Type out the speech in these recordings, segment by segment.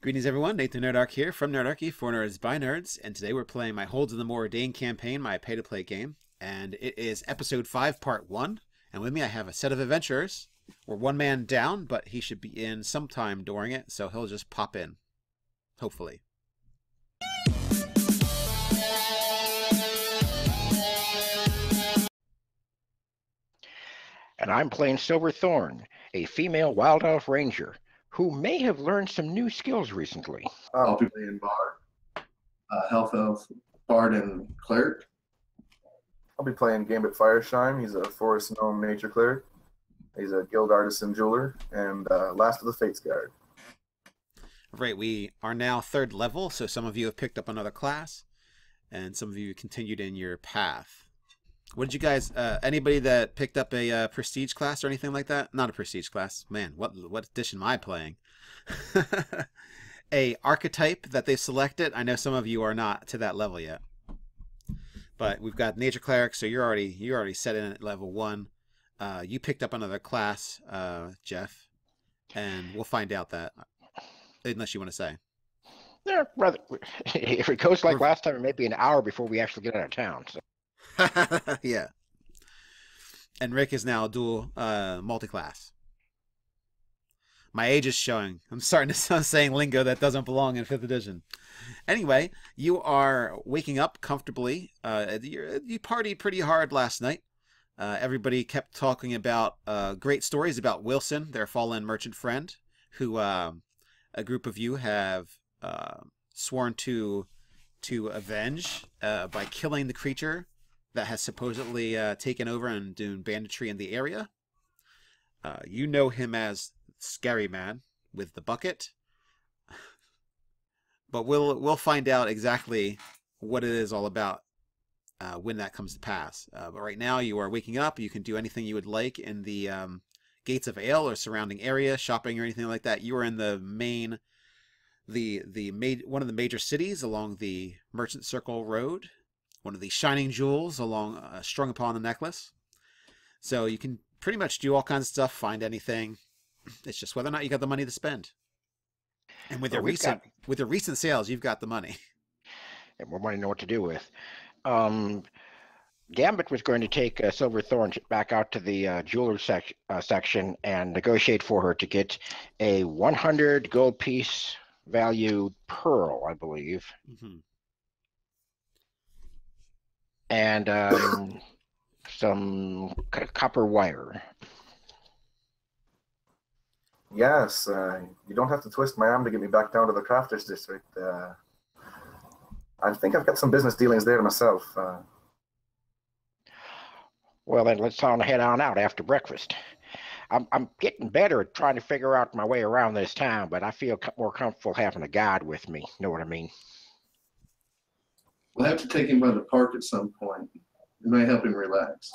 Greetings everyone, Nathan Nerdarchy here from Nerdarchy for Nerds by Nerds, and today we're playing my Holds of the Moradane campaign, my pay-to-play game, and it is Episode 5, Part 1, and with me I have a set of adventurers. We're one man down, but he should be in sometime during it, so he'll just pop in, hopefully. And I'm playing Silverthorn, a female wild elf ranger who may have learned some new skills recently. I'll be playing Bard, Health Elf, Bard, and Cleric. I'll be playing Gambit Fireshine. He's a Forest Gnome Nature Cleric. He's a Guild Artisan Jeweler, and Last of the Fates Guard. Right, we are now 3rd level, so some of you have picked up another class, and some of you continued in your path. What did you guys, anybody that picked up a prestige class or anything like that? Not a prestige class. Man, what edition am I playing? A archetype that they've selected. I know some of you are not to that level yet. But we've got Nature Cleric, so you're already set in at level 1. You picked up another class, Jeff, and we'll find out that, unless you want to say. Yeah, rather, if it goes like last time, it may be an hour before we actually get out of town. So. Yeah. And Rick is now dual multi-class. My age is showing. I'm starting to start saying lingo that doesn't belong in 5th edition. Anyway, you are waking up comfortably. You partied pretty hard last night. Everybody kept talking about great stories about Wilson, their fallen merchant friend, who a group of you have sworn to avenge by killing the creature that has supposedly taken over and doing banditry in the area. You know him as Scary Man with the bucket. But we'll find out exactly what it is all about when that comes to pass. But right now you are waking up. You can do anything you would like in the Gates of Ale or surrounding area, shopping or anything like that. You are in the main, one of the major cities along the Merchant Circle Road. One of the shining jewels along strung upon the necklace. So you can pretty much do all kinds of stuff, find anything. It's just whether or not you got the money to spend. And with your recent sales, you've got the money. And more money to know what to do with. Gambit was going to take Silverthorn back out to the jeweler section and negotiate for her to get a 100 gold piece valued pearl, I believe. Mm-hmm. And some copper wire. Yes, you don't have to twist my arm to get me back down to the Crafters District. I think I've got some business dealings there myself. Well, then let's head on out after breakfast. I'm getting better at trying to figure out my way around this town, but I feel more comfortable having a guide with me. Know what I mean? We'll have to take him by the park at some point. It may help him relax.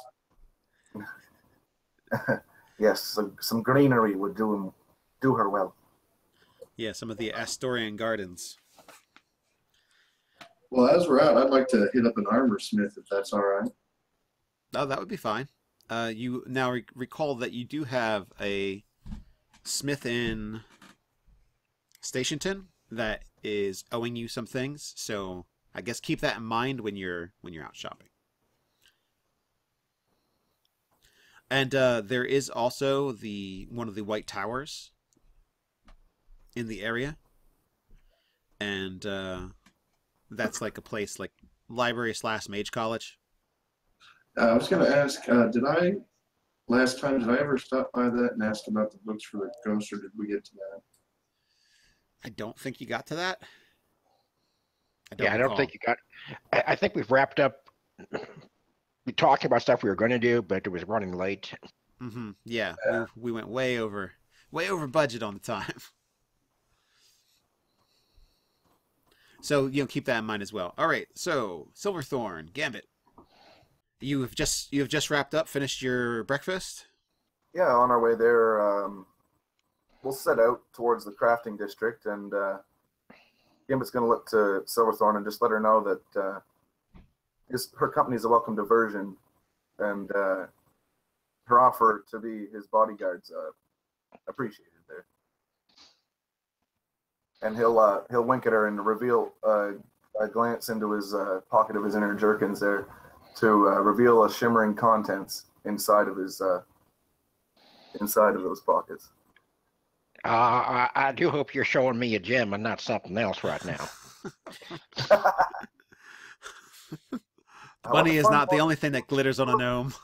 Yes, some greenery would do her well. Yeah, some of the Astorian gardens. Well, as we're out, I'd like to hit up an armor smith if that's all right. Oh, that would be fine. You now recall that you do have a smith in Stationton that is owing you some things, so I guess keep that in mind when you're out shopping. And there is also one of the White Towers in the area, and that's like a place like library / mage college. I was going to ask, did I ever stop by that and ask about the books for the ghost, or did we get to that? I don't think you got to that. I don't think you got. I think we've wrapped up. We talked about stuff we were going to do, but it was running late. Mm-hmm. Yeah, we went way over budget on the time. So keep that in mind as well. All right, so Silverthorn, Gambit. You have just wrapped up, finished your breakfast? Yeah, on our way there, we'll set out towards the crafting district, and Gambit's going to look to Silverthorn and just let her know that her company's a welcome diversion, and her offer to be his bodyguard's appreciated there. and he'll wink at her and reveal a glance into his pocket of his inner jerkins there to reveal a shimmering contents inside of his inside of those pockets. I do hope you're showing me a gem and not something else right now. Money is not the only thing that glitters on a gnome.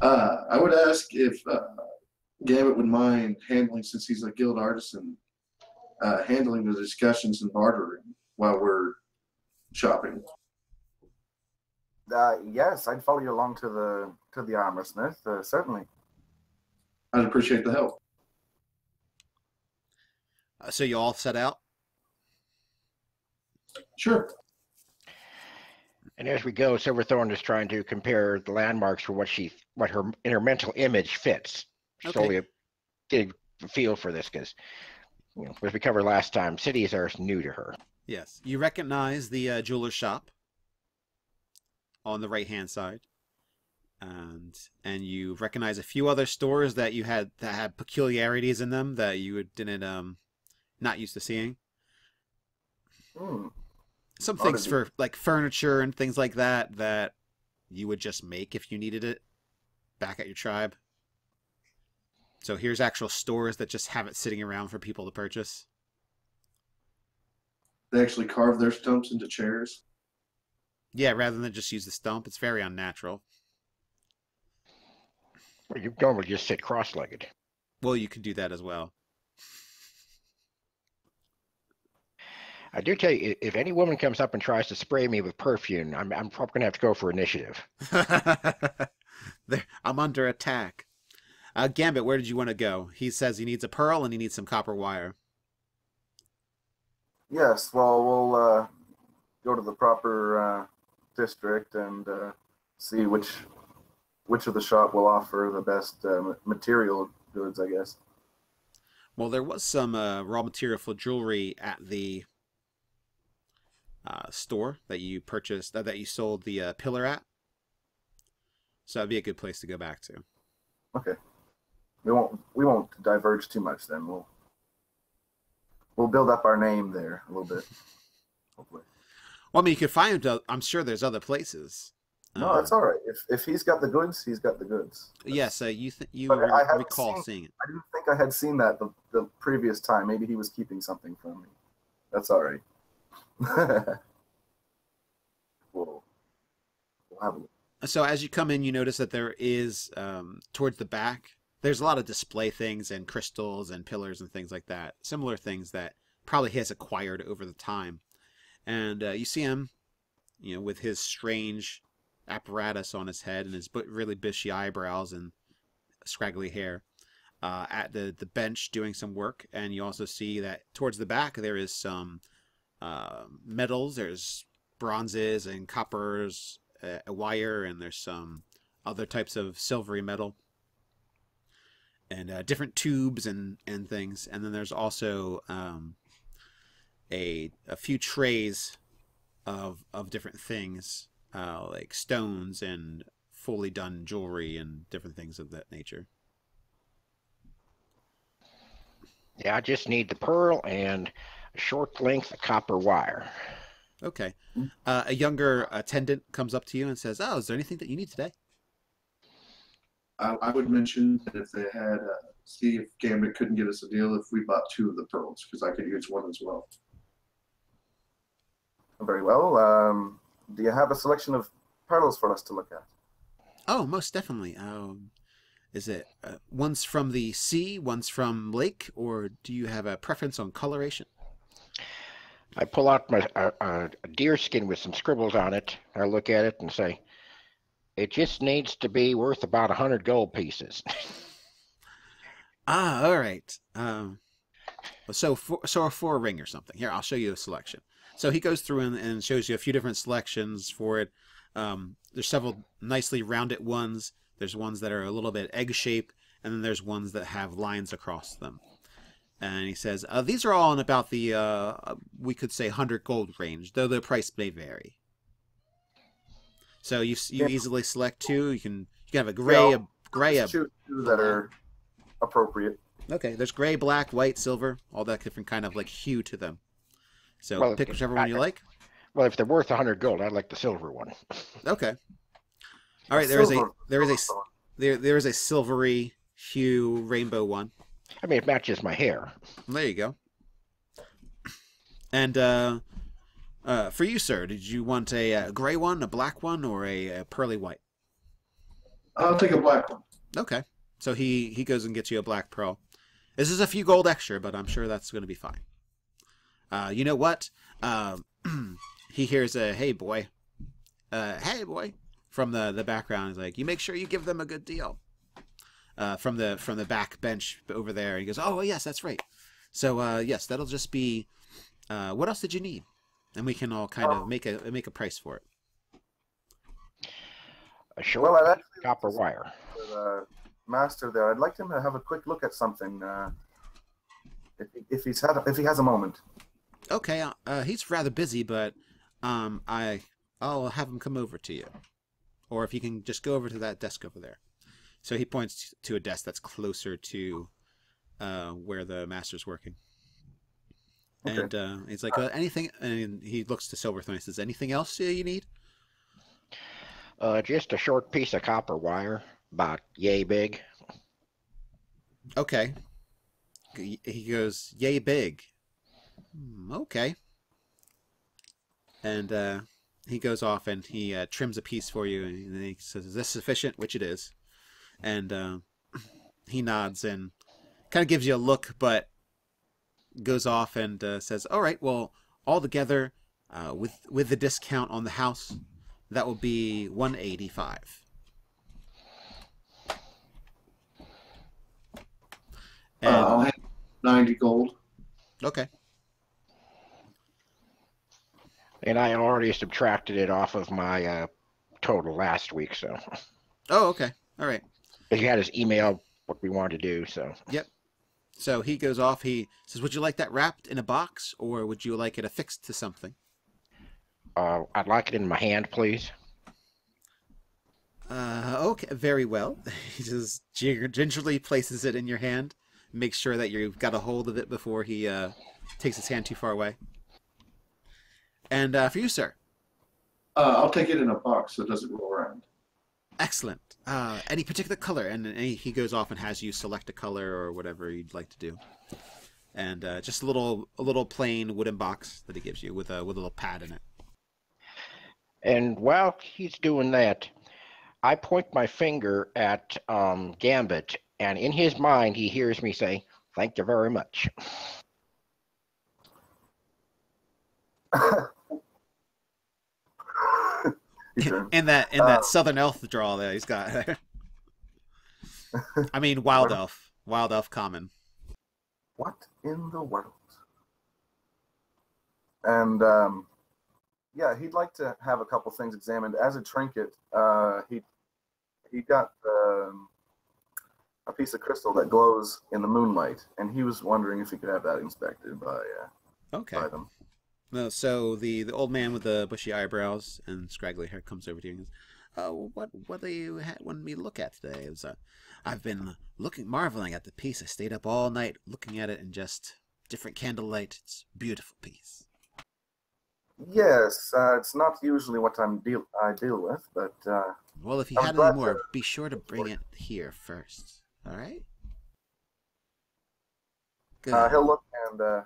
I would ask if Gambit would mind handling, since he's a guild artisan, handling the discussions and bartering while we're shopping. Yes, I'd follow you along to the armor smith, certainly. I'd appreciate the help. So you all set out? Sure. And as we go, Silverthorn is trying to compare the landmarks for what her in her mental image fits. Okay. Slowly getting a feel for this, because as we covered last time, cities are new to her. Yes. You recognize the jeweler's shop on the right-hand side, and you recognize a few other stores that had peculiarities in them that you didn't not used to seeing. Some things for like furniture and things like that you would just make if you needed it back at your tribe. So here's actual stores that just have it sitting around for people to purchase. They actually carve their stumps into chairs. Yeah, rather than just use the stump. It's very unnatural. Well, you normally just sit cross-legged. Well, you could do that as well. I do tell you, if any woman comes up and tries to spray me with perfume, I'm probably going to have to go for initiative. I'm under attack. Gambit, where did you want to go? He says he needs a pearl and he needs some copper wire. Yes, well, we'll go to the proper district and see which of the shop will offer the best material goods, I guess. Well, there was some raw material for jewelry at the store that you purchased, that you sold the pillar at. So that'd be a good place to go back to. Okay. We won't diverge too much then. We'll build up our name there a little bit. Hopefully. Well, I mean, you could find. I'm sure there's other places. No, that's all right. If he's got the goods, he's got the goods. Yes, you recall seeing it. I didn't think I had seen that the previous time. Maybe he was keeping something from me. That's all right. we'll have a look. So as you come in, you notice that there is towards the back. There's a lot of display things and crystals and pillars and things like that. Similar things that probably he has acquired over the time. And you see him, with his strange apparatus on his head and his really bushy eyebrows and scraggly hair at the bench doing some work. And you also see that towards the back there is some metals. There's bronzes and coppers, a wire, and there's some other types of silvery metal. And different tubes and things. And then there's also a few trays of different things, like stones and fully done jewelry and different things of that nature. Yeah, I just need the pearl and a short length of copper wire. Okay. A younger attendant comes up to you and says, "Oh, is there anything that you need today?" I would mention that if they had, see if Gambit couldn't get us a deal if we bought 2 of the pearls, because I could use 1 as well. Very well. Do you have a selection of pearls for us to look at? Oh, most definitely. Is it one's from the sea, one's from lake, or do you have a preference on coloration? I pull out my a deer skin with some scribbles on it. I look at it and say, it just needs to be worth about 100 gold pieces. All right. So for a ring or something. Here, I'll show you a selection. So he goes through and shows you a few different selections for it. There's several nicely rounded ones. There's ones that are a little bit egg-shaped, and then there's ones that have lines across them. And he says, these are all in about the, we could say 100 gold range, though the price may vary. So you easily select 2. You can have a gray, choose 2 that are appropriate. Okay, there's gray, black, white, silver, all that different kind of like hue to them. So Well, pick whichever one you like. Well, if they're worth 100 gold, I'd like the silver one. Okay. All right. Silver. There is a silvery hue rainbow one. I mean, it matches my hair. There you go. And for you, sir, did you want a gray one, a black one, or a pearly white? I'll take a black one. Okay. So he goes and gets you a black pearl. This is a few gold extra, but I'm sure that's going to be fine. You know what? He hears a "Hey boy," from the background. He's like, "You make sure you give them a good deal." From the back bench over there. He goes, "Oh yes, that's right. So yes, that'll just be. What else did you need?" And we can all kind of make a price for it. A short copper wire. Master there, I'd like him to have a quick look at something. If he has a moment. Okay, he's rather busy, but I'll have him come over to you, or if you can just go over to that desk over there. So he points to a desk that's closer to where the master's working. Okay. And he's like, anything? And he looks to Silverthorn and says, "Anything else you need?" Just a short piece of copper wire, about yay big. Okay. He goes, "Yay big." Okay. And he goes off and he trims a piece for you, and he says, "Is this sufficient?" Which it is. And he nods and kind of gives you a look, but goes off and says, "All right, well, all together, with the discount on the house, that will be 185." And, I'll have 90 gold. Okay. And I already subtracted it off of my total last week, so. Oh, okay. All right. He had his email what we wanted to do, so. Yep. So he goes off. He says, "Would you like that wrapped in a box, or would you like it affixed to something?" I'd like it in my hand, please. Okay, very well. He just gingerly places it in your hand, makes sure that you've got a hold of it before he takes his hand too far away. And for you, sir? I'll take it in a box so it doesn't roll around. Excellent. Any particular color? And he goes off and has you select a color or whatever you'd like to do. And just a little plain wooden box that he gives you with a little pad in it. And while he's doing that, I point my finger at Gambit, and in his mind, he hears me say, "Thank you very much." in that southern elf drawl that he's got there. I mean, wild elf common. What in the world? And yeah, he'd like to have a couple things examined as a trinket. He got a piece of crystal that glows in the moonlight, and he was wondering if he could have that inspected by them. No, so the old man with the bushy eyebrows and scraggly hair comes over to you and goes, "Oh, what do you want me to look at today?" It was, "I've been marveling at the piece. I stayed up all night looking at it in just different candlelight. It's a beautiful piece." Yes, it's not usually what I deal with, but well, if you had any more, be sure to bring it here first. All right. Good. He'll look and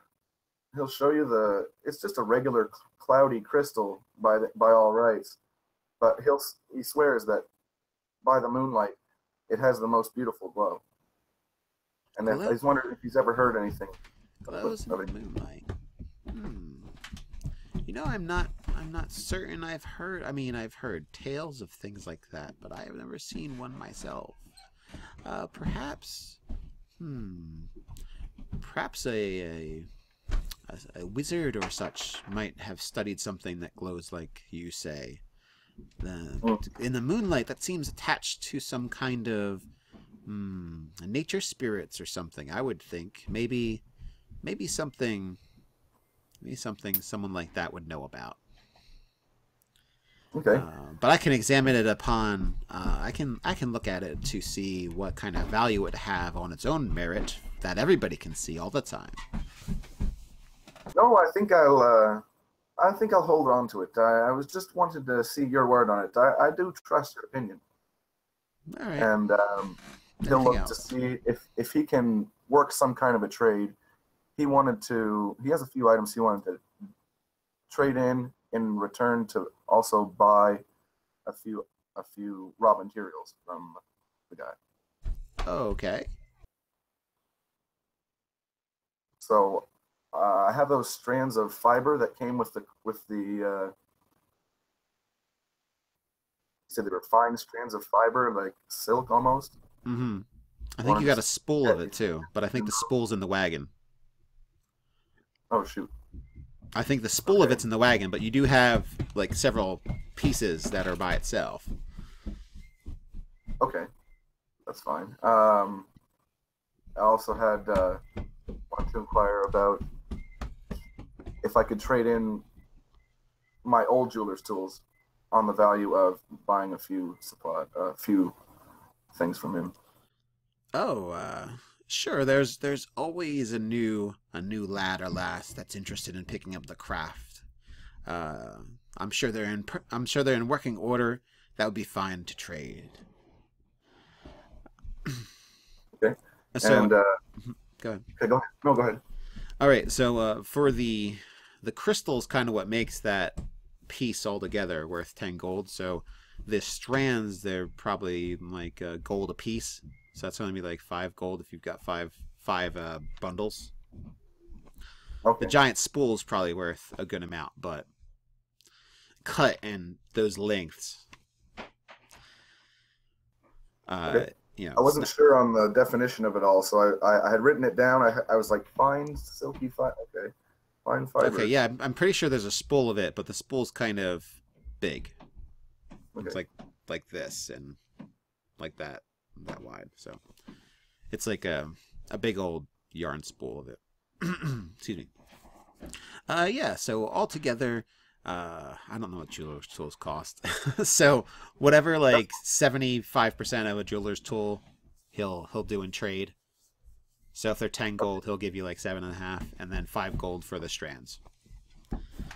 he'll show you it's just a regular cloudy crystal by all rights, but he swears that by the moonlight it has the most beautiful glow. And then he's wondering if he's ever heard anything. Glows in the moonlight. You know, I'm not certain. I've heard tales of things like that, but I have never seen one myself. Perhaps a wizard or such might have studied something that glows like you say. In the moonlight, that seems attached to some kind of nature spirits or something. I would think maybe something someone like that would know about. Okay. But I can examine it upon. I can look at it to see what kind of value it would have on its own merit that everybody can see all the time. No, I think I'll hold on to it. I was just wanted to see your word on it. I do trust your opinion. All right. And he'll look to see if he can work some kind of a trade. He has a few items he wanted to trade in return to also buy a few raw materials from the guy. Oh, okay. So I have those strands of fiber that came with the said they were fine strands of fiber, like silk almost. Mm-hmm. I think you got a spool of it too, but I think the spool's in the wagon. Oh shoot. I think the spool of it's in the wagon, but you do have like several pieces that are by itself. Okay, that's fine. I also had wanted to inquire about if I could trade in my old jeweler's tools on the value of buying a few things from him. Oh, sure. There's always a new lad or lass that's interested in picking up the craft. I'm sure they're in working order. That would be fine to trade. Okay. So, and go ahead. Okay, go ahead. No, go ahead. All right. So for the crystal's kind of what makes that piece altogether worth 10 gold. So the strands, they're probably like gold a piece. So that's going to be like 5 gold if you've got five bundles. Okay. The giant spool's probably worth a good amount, but cut in those lengths. Okay. You know, I wasn't sure on the definition of it all, so I had written it down. I was like, fine, silky fiber. Okay. Fine fiber. Okay, yeah, I'm pretty sure there's a spool of it, but the spool's kind of big. Okay. It's like this and like that wide. So it's like a big old yarn spool of it. Excuse me. Yeah, so altogether, I don't know what jeweler's tools cost. So whatever, like 75% of a jeweler's tool, he'll do in trade. So if they're 10 gold, he'll give you like 7.5, and then 5 gold for the strands.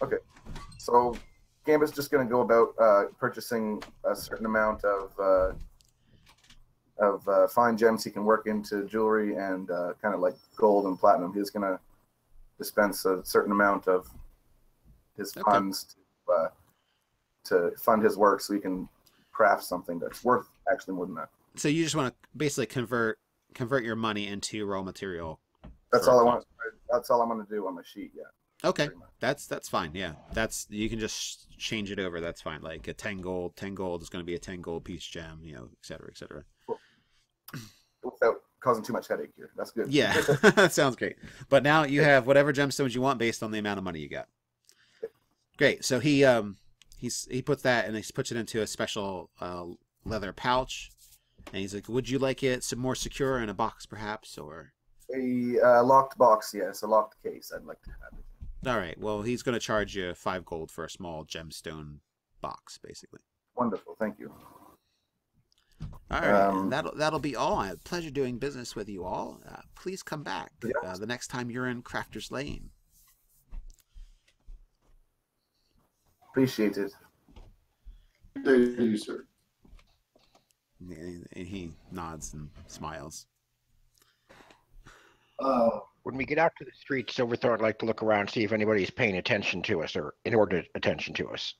Okay, so Gambit's just going to go about purchasing a certain amount of fine gems he can work into jewelry and kind of like gold and platinum. He's going to dispense a certain amount of his funds to fund his work so he can craft something that's worth actually more than that. So you just want to basically convert your money into raw material. That's all I want. That's all I'm going to do on my sheet. Yeah. Okay, that's fine. Yeah, you can just change it over. That's fine. Like a 10 gold is going to be a 10 gold piece gem. You know, et cetera, et cetera. Cool. Without causing too much headache here. That's good. Yeah, that sounds great. But now you have whatever gemstones you want based on the amount of money you got. Great. So he puts that and he puts it into a special leather pouch, and he's like, "Would you like it some more secure in a box, perhaps, or a locked box? Yes, a locked case. I'd like to have it." All right. Well, he's going to charge you 5 gold for a small gemstone box, basically. Wonderful. Thank you. All right. And that'll be all. I had a pleasure doing business with you all. Please come back the next time you're in Crafter's Lane. Appreciate it. Thank you, sir. And he nods and smiles. When we get out to the street, Silverthorn, I'd like to look around, see if anybody's paying attention to us or inordinate attention to us.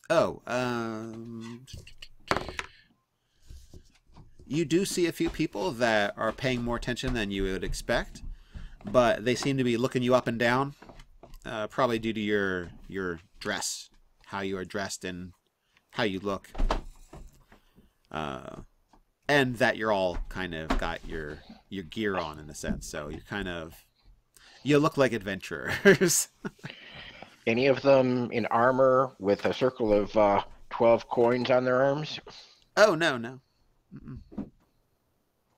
Oh, you do see a few people that are paying more attention than you would expect, but they seem to be looking you up and down, probably due to your dress, how you are dressed and how you look, and that you're all kind of got your gear on in a sense. So you look like adventurers. Any of them in armor with a circle of 12 coins on their arms? Oh, no. Mm-mm.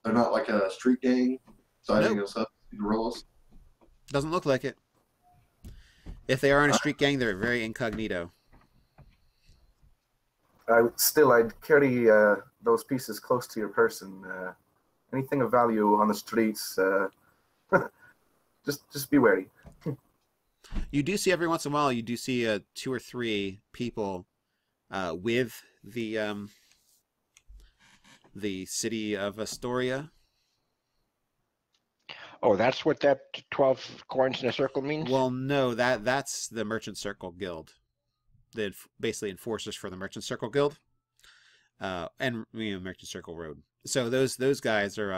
They're not like a street gang sizing Nope. us up to gorillas. Doesn't look like it. If they are in a street gang, they're very incognito. I'd carry those pieces close to your person anything of value on the streets, just be wary. You do see every once in a while. You do see 2 or 3 people with the city of Astoria. Oh, that's what that 12 coins in a circle means? Well, no, that's the Merchant Circle Guild. The basically enforcers for the Merchant Circle Guild, and Merchant Circle Road. So those guys are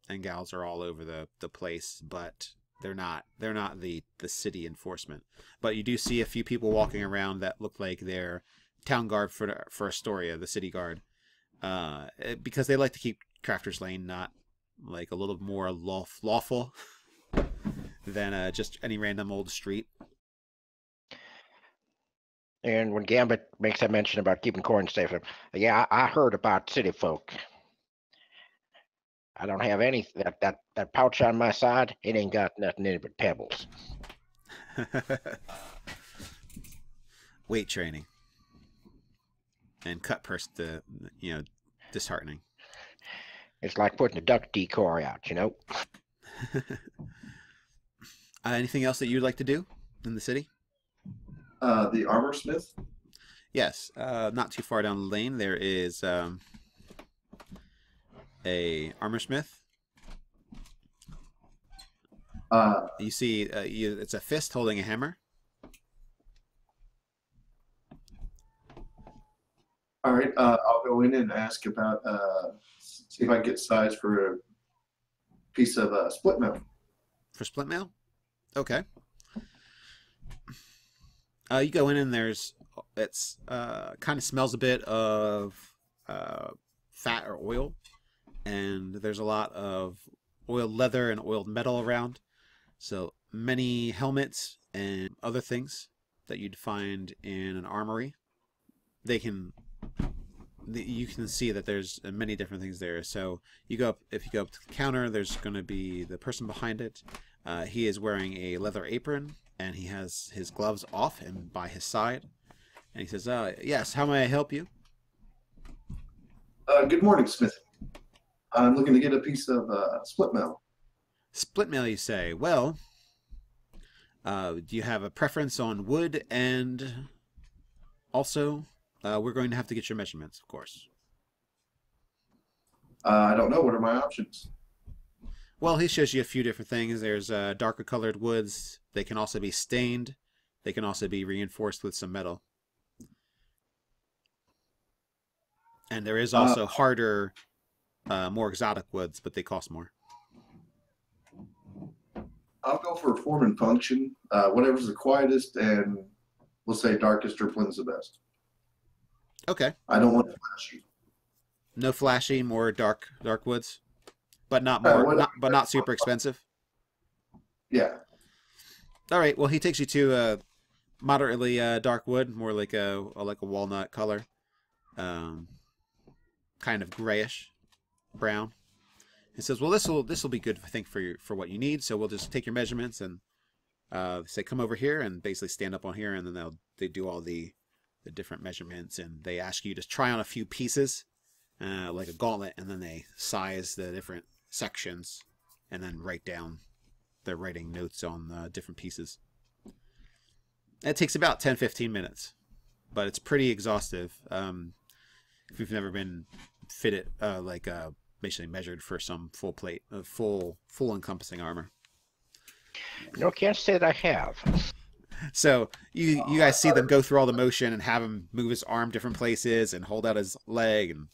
and gals are all over the place, but they're not the city enforcement. But you do see a few people walking around that look like they're town guard for Astoria, the city guard, because they like to keep Crafters Lane not like a little more lawful than just any random old street. And when Gambit makes that mention about keeping coins safe, yeah, I heard about city folk. I don't have any that pouch on my side. It ain't got nothing in it but pebbles. Weight training and cut purse, disheartening. It's like putting a duck decoy out, you know. Anything else that you'd like to do in the city? The armor smith. Yes, not too far down the lane there is a armor smith. You see, it's a fist holding a hammer. All right, I'll go in and ask about see if I can get size for a piece of split mail. For split mail? Okay. You go in and it's kind of smells a bit of fat or oil, and there's a lot of oiled leather and oiled metal around. So many helmets and other things that you'd find in an armory. You can see that there's many different things there. So if you go up to the counter, there's going to be the person behind it. He is wearing a leather apron, and he has his gloves off and by his side. And he says, yes, how may I help you? Good morning, Smith. I'm looking to get a piece of split mail. Split mail, you say? Well, do you have a preference on wood? And also, we're going to have to get your measurements, of course. I don't know. What are my options? Well, he shows you a few different things. There's darker colored woods. They can also be stained. They can also be reinforced with some metal. And there is also harder, more exotic woods, but they cost more. I'll go for form and function. Whatever's the quietest and we'll say darkest or blends the best. Okay. I don't want flashy. No flashy, more dark woods, but not super expensive. Yeah. All right. Well, he takes you to moderately dark wood, more like a walnut color, kind of grayish brown. He says, "Well, this will be good, I think, for what you need. So we'll just take your measurements and say come over here and basically stand up on here, and then they do all the different measurements, and they ask you to try on a few pieces, like a gauntlet, and then they size the different sections, and then write down. They're writing notes on different pieces. It takes about 10-15 minutes, but it's pretty exhaustive. If you've never been fitted, basically measured for some full plate of full encompassing armor. No, can't say that I have. So you guys see them go through all the motion and have him move his arm different places and hold out his leg, and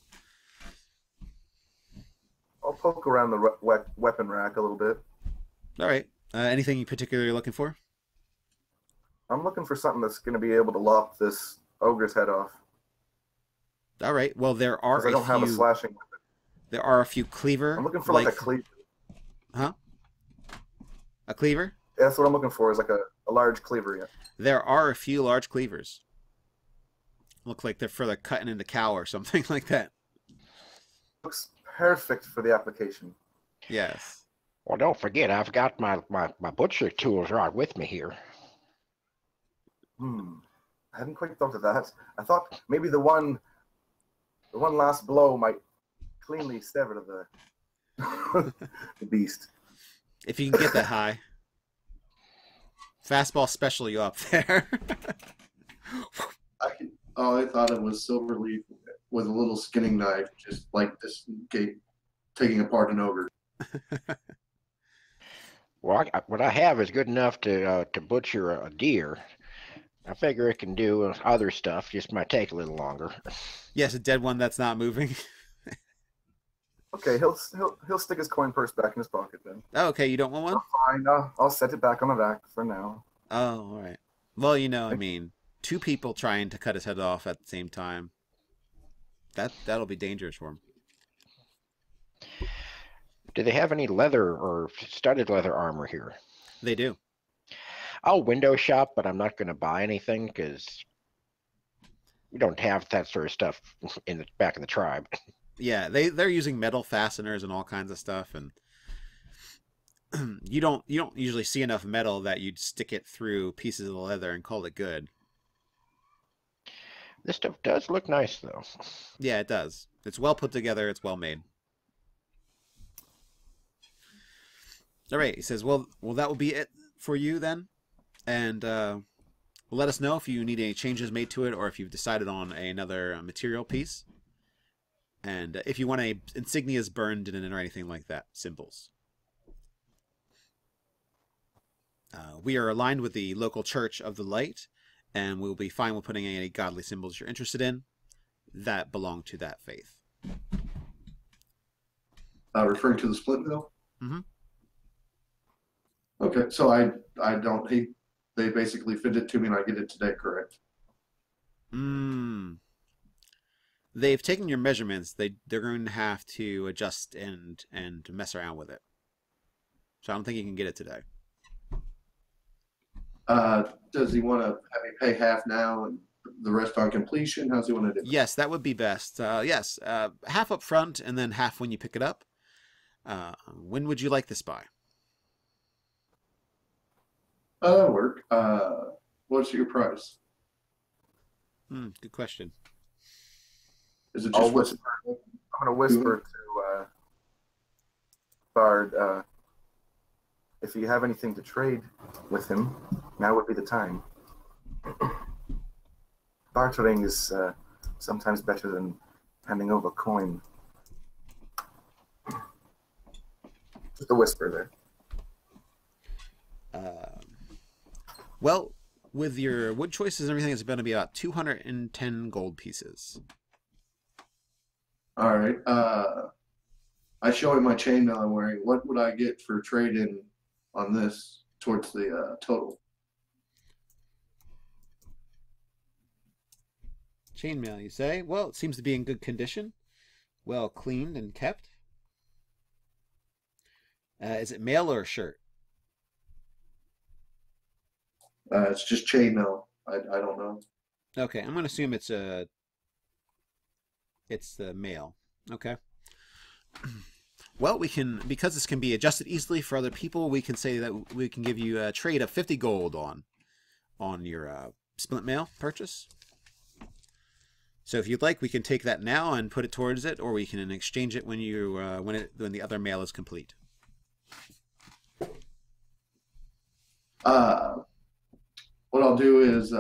I'll poke around the weapon rack a little bit. all right. Anything you particularly looking for? I'm looking for something that's going to be able to lop this ogre's head off. All right. Well, there are. I don't have a slashing weapon. There are a few cleaver. I'm looking for like a cleaver. Huh? A cleaver? Yeah, that's what I'm looking for. Is like a large cleaver. Yeah. There are a few large cleavers. Look like they're for like cutting into cow or something like that. Looks perfect for the application. Yes. Well, don't forget, I've got my butcher tools right with me here. I hadn't quite thought of that. I thought maybe the one last blow might cleanly sever The beast. If you can get that high. Fastball special you up there. I thought it was Silverleaf with a little skinning knife, just like this gate, taking apart an ogre. Well, what I have is good enough to butcher a deer. I figure it can do other stuff. Just might take a little longer. Yes, a dead one that's not moving. Okay, he'll stick his coin purse back in his pocket then. Oh, okay, you don't want one? Oh, fine, I'll set it back on the rack for now. Oh, all right. Well, I mean, two people trying to cut his head off at the same time. That'll be dangerous for him. Do they have any leather or studded leather armor here? They do. I'll window shop, but I'm not going to buy anything because we don't have that sort of stuff back in the tribe. Yeah, they're using metal fasteners and all kinds of stuff, and you don't usually see enough metal that you'd stick it through pieces of leather and call it good. This stuff does look nice, though. Yeah, it does. It's well put together. It's well made. All right, he says, well, that will be it for you then, and let us know if you need any changes made to it or if you've decided on another material piece. And if you want any insignias burned in it or anything like that, symbols. We are aligned with the local Church of the Light, and we'll be fine with putting any godly symbols you're interested in that belong to that faith. Referring to the split mill? Mm-hmm. Okay, so I don't, they basically fit it to me and I get it today, correct? They've taken your measurements. They're going to have to adjust and mess around with it. So I don't think you can get it today. Does he want to have me pay half now and the rest on completion? How's he want to do it? Yes, that would be best. Yes, half up front and then half when you pick it up. When would you like this by? That'll work. What's your price? Good question. Is it I'll just whisper. I'm going to whisper to Bard. If you have anything to trade with him, now would be the time. Bartering is sometimes better than handing over coin. Just a whisper there. Well, with your wood choices and everything, it's going to be about 210 gold pieces. All right. I show him my chainmail I'm wearing. What would I get for trade-in on this towards the total? Chainmail, you say? Well, it seems to be in good condition. Well cleaned and kept. Is it mail or a shirt? It's just chainmail. I don't know. Okay, I'm going to assume it's the mail. Okay. Well, we can, because this can be adjusted easily for other people, we can say that we can give you a trade of 50 gold on your split mail purchase. So if you'd like, we can take that now and put it towards it, or we can exchange it when when the other mail is complete. What I'll do is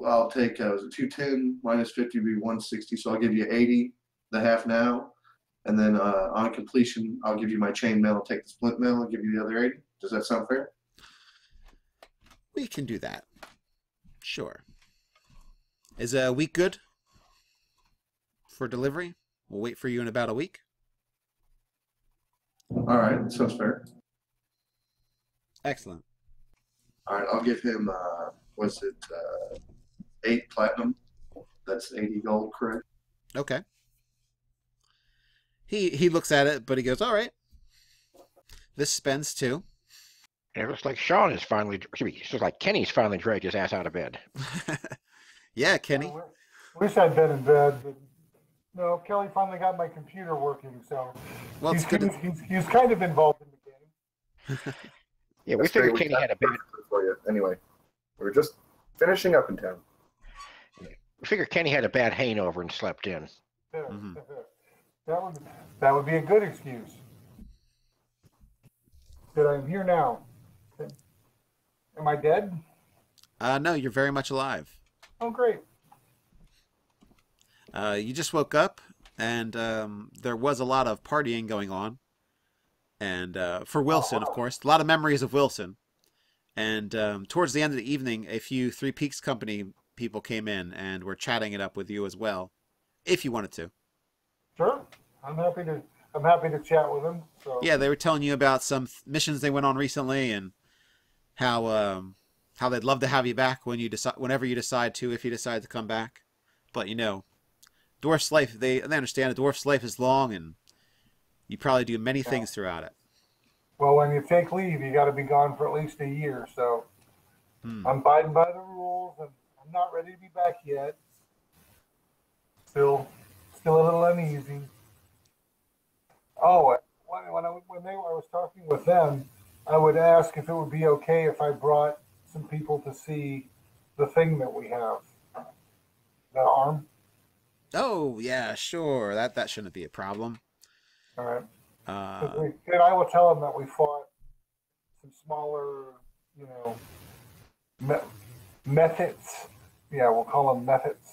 I'll take was it 210 minus 50 would be 160, so I'll give you 80, the half now, and then on completion I'll give you my chain mail, take the split mail, and give you the other 80. Does that sound fair? We can do that. Sure. Is a week good for delivery? We'll wait for you in about a week. All right, sounds fair. Excellent. All right, I'll give him 8 platinum. That's 80 gold, correct? Okay. He looks at it, but he goes, all right. This spends too. It looks like Sean is finally, it looks like Kenny's finally dragged his ass out of bed. Yeah, Kenny. I wish I'd been in bed, but no, Kelly finally got my computer working, so Well, it's good. he's kind of involved in the game. Yeah, we figured Kenny had a bad. For you. Anyway, we're just finishing up in town. We figured Kenny had a bad hangover and slept in. Mm-hmm. That would that would be a good excuse. That I'm here now. Am I dead? No, you're very much alive. Oh, great. You just woke up, and there was a lot of partying going on. And for Wilson, of course, a lot of memories of Wilson. And towards the end of the evening, a few Three Peaks Company people came in and were chatting it up with you as well, if you wanted to. Sure. I'm happy to chat with him. So. Yeah, they were telling you about some missions they went on recently, and how they'd love to have you back whenever you decide to, if you decide to come back. But dwarf's life, they understand a dwarf's life is long, and you probably do many things throughout it. Well, when you take leave, you got to be gone for at least a year. So I'm abiding by the rules, and I'm not ready to be back yet. Still a little uneasy. Oh, when I was talking with them, I would ask if it would be okay if I brought some people to see the thing that we have. The arm. Oh yeah, sure. That shouldn't be a problem. All right. And I will tell them that we fought some smaller, methods. Yeah, we'll call them methods.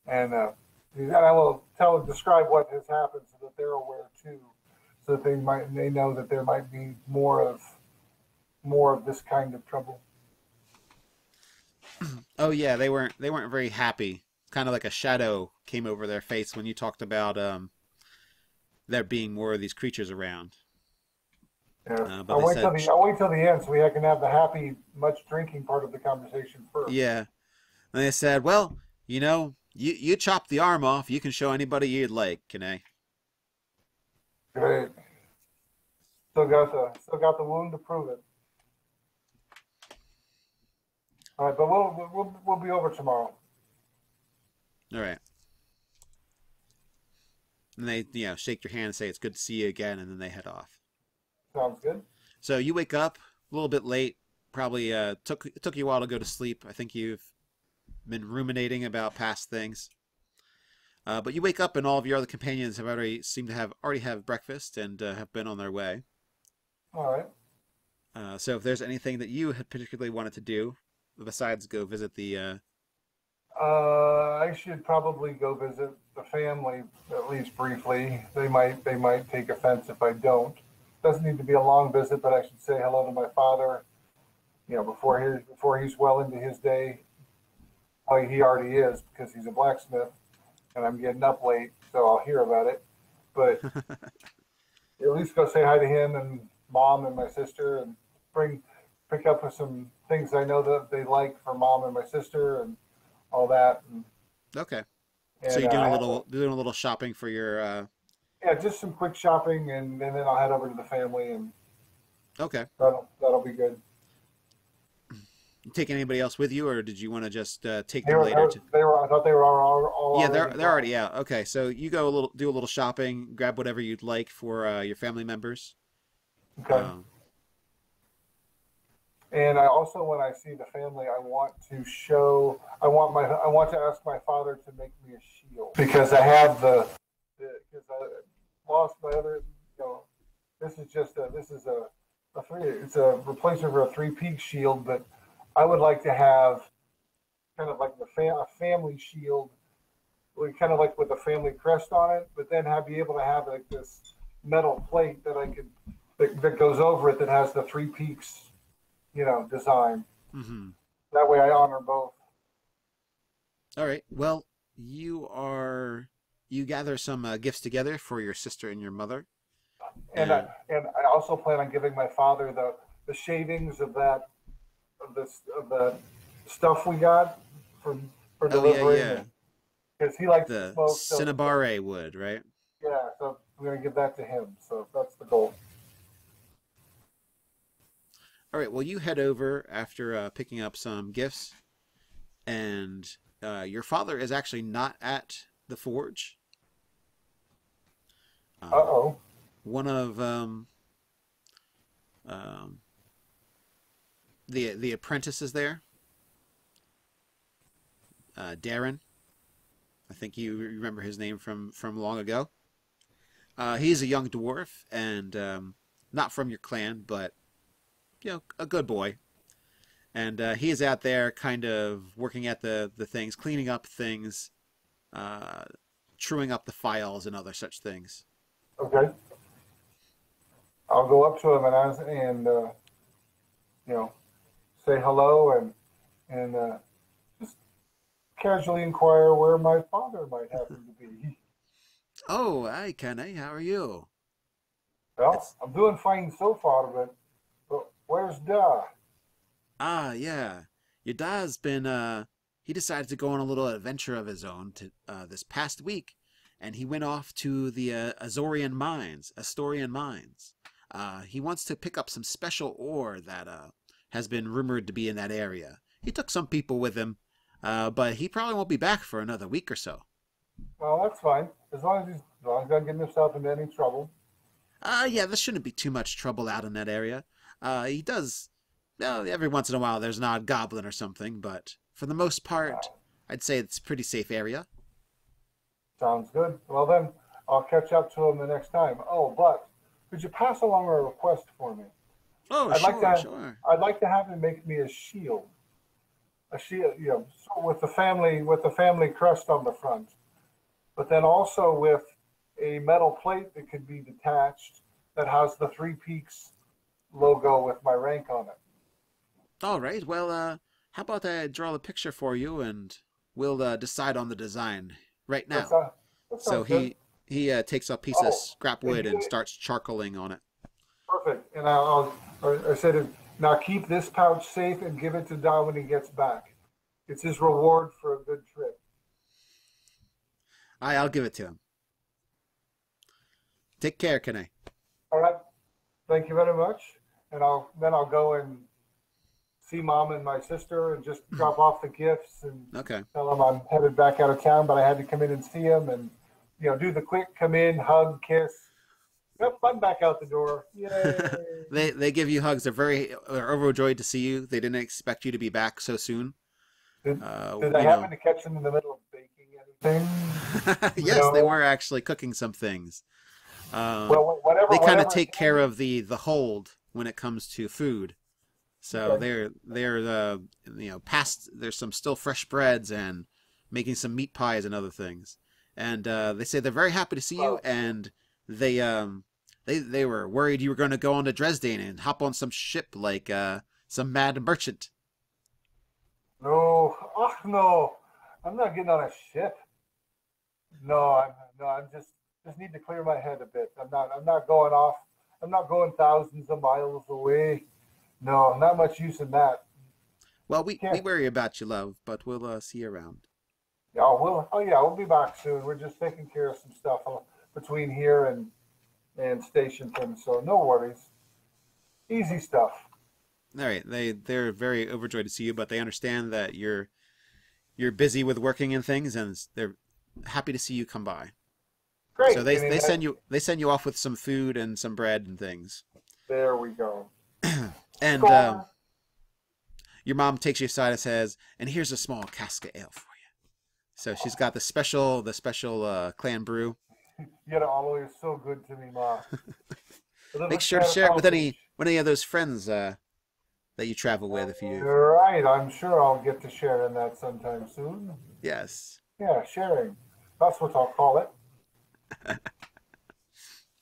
And I will describe what has happened so that they're aware too, so that they know that there might be more of this kind of trouble. Oh yeah, they weren't very happy. Kind of like a shadow came over their face when you talked about there being more of these creatures around. Yeah. But I'll wait till the end so we can have the happy, much drinking part of the conversation first. Yeah. And they said, well, you chop the arm off, you can show anybody you'd like, Kane. Great. Still got the wound to prove it. All right, but we'll be over tomorrow. All right. And they, shake your hand and say it's good to see you again, and then they head off. Sounds good. So you wake up a little bit late. Probably took you a while to go to sleep. I think you've been ruminating about past things. But you wake up and all of your other companions have already have breakfast and have been on their way. All right. So if there's anything that you had particularly wanted to do, besides go visit the... I should probably go visit the family, at least briefly. They might take offense if I don't. Doesn't need to be a long visit, but I should say hello to my father, before he's well into his day. Well, he already is because he's a blacksmith, and I'm getting up late, so I'll hear about it. But at least go say hi to him and mom and my sister, and pick up with some things I know that they like for mom and my sister, and all that. Okay. So you're doing a little shopping for your... Yeah, just some quick shopping, and then I'll head over to the family, and okay, that'll be good. You take anybody else with you, or did you want to just take They them were, later? I thought they were all Yeah, they're already out. Okay, so you go do a little shopping, grab whatever you'd like for your family members. Okay. And I also, when I see the family, I want to ask my father to make me a shield, because I have because I lost my other. This is it's a replacement for a Three Peaks shield, but I would like to have kind of like a family shield, kind of like with a family crest on it, but then be able to have like this metal plate that goes over it that has the Three Peaks, design. Mm-hmm. That way I honor both. All right. Well, you gather some gifts together for your sister and your mother. And I also plan on giving my father the shavings of the stuff we got for delivery. Yeah. Because he likes the to smoke. Cinnabare wood, right? Yeah, so we're gonna give that to him. So that's the goal. All right. Well, you head over after picking up some gifts, and your father is actually not at the forge. Uh-oh. One of the apprentices there, Darren. I think you remember his name from long ago. He's a young dwarf and not from your clan, but a good boy. And he is out there kind of working at the things, cleaning up things, truing up the files and other such things. Okay. I'll go up to him and say hello and just casually inquire where my father might happen to be. Oh, hi, Kenny. How are you? Well, I'm doing fine so far, but where's Da? Ah, yeah. Your dad's been, he decided to go on a little adventure of his own this past week, and he went off to the Astorian Mines. He wants to pick up some special ore that has been rumored to be in that area. He took some people with him, but he probably won't be back for another week or so. Well, that's fine. As long as he's not getting himself into any trouble. Yeah, there shouldn't be too much trouble out in that area. He does, every once in a while there's an odd goblin or something, but for the most part, I'd say it's a pretty safe area. Sounds good. Well, then I'll catch up to him the next time. Oh, but could you pass along a request for me? Oh, sure. I'd like to have him make me a shield. A shield, so with the family crest on the front, but then also with a metal plate that could be detached that has the Three Peaks logo with my rank on it. All right. Well, how about I draw a picture for you, and we'll decide on the design right now. So he takes a piece of scrap wood and starts charcoaling on it. Perfect. And I said, now keep this pouch safe and give it to Don when he gets back. It's his reward for a good trip. I'll give it to him. Take care, Kenny. All right. Thank you very much. And I'll go and see Mom and my sister and just drop off the gifts and tell them I'm headed back out of town, but I had to come in and see them and do the quick come in, hug, kiss. Yep, I'm back out the door. Yay! They give you hugs. They're overjoyed to see you. They didn't expect you to be back so soon. Did I happen to catch them in the middle of baking anything? Yes, they were actually cooking some things. Well, they kind of take care of the hold when it comes to food. So they're past. There's some still fresh breads and making some meat pies and other things. And they say they're very happy to see you. And they were worried you were going to go on to Dresden and hop on some ship like some mad merchant. No, I'm not getting on a ship. No, I'm just need to clear my head a bit. I'm not going off. I'm not going thousands of miles away. No, not much use in that. Well, we worry about you, love, but we'll see you around. Yeah, we'll be back soon. We're just taking care of some stuff between here and Stationton, so no worries. Easy stuff. All right, they're very overjoyed to see you, but they understand that you're busy with working and things, and they're happy to see you come by. Great. So they send you off with some food and some bread and things. There we go. And your mom takes you aside and says, "And here's a small cask of ale for you." So she's got the special clan brew. You're always so good to me, Ma. Make sure to share it with any of those friends that you travel with if you. Right, I'm sure I'll get to share in that sometime soon. Yes. Yeah, sharing. That's what I'll call it.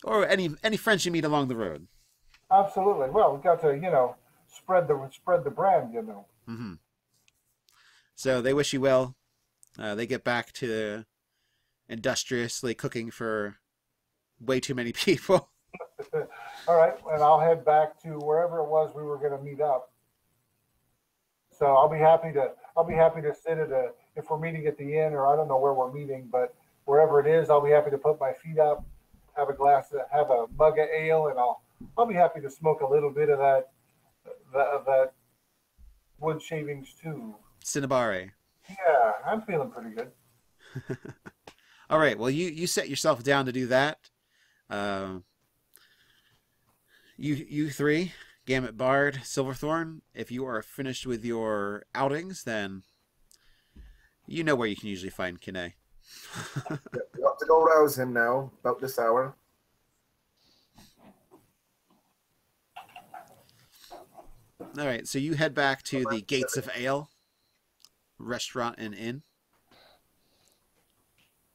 Or any friends you meet along the road. Absolutely. Well, we've got to, spread the brand, Mm-hmm. So they wish you well. They get back to industriously cooking for way too many people. All right, and I'll head back to wherever it was we were going to meet up. So I'll be happy to sit if we're meeting at the inn, or I don't know where we're meeting, but wherever it is, I'll be happy to put my feet up, have a mug of ale, and I'll be happy to smoke a little bit of that wood shavings too. Cinnabare. Yeah, I'm feeling pretty good. All right. Well, you set yourself down to do that. You three, Gamut Bard, Silverthorn, if you are finished with your outings, then you know where you can usually find Kine. We'll have to go rouse him now, about this hour. All right, so you head back to the Gates of Ale restaurant and inn,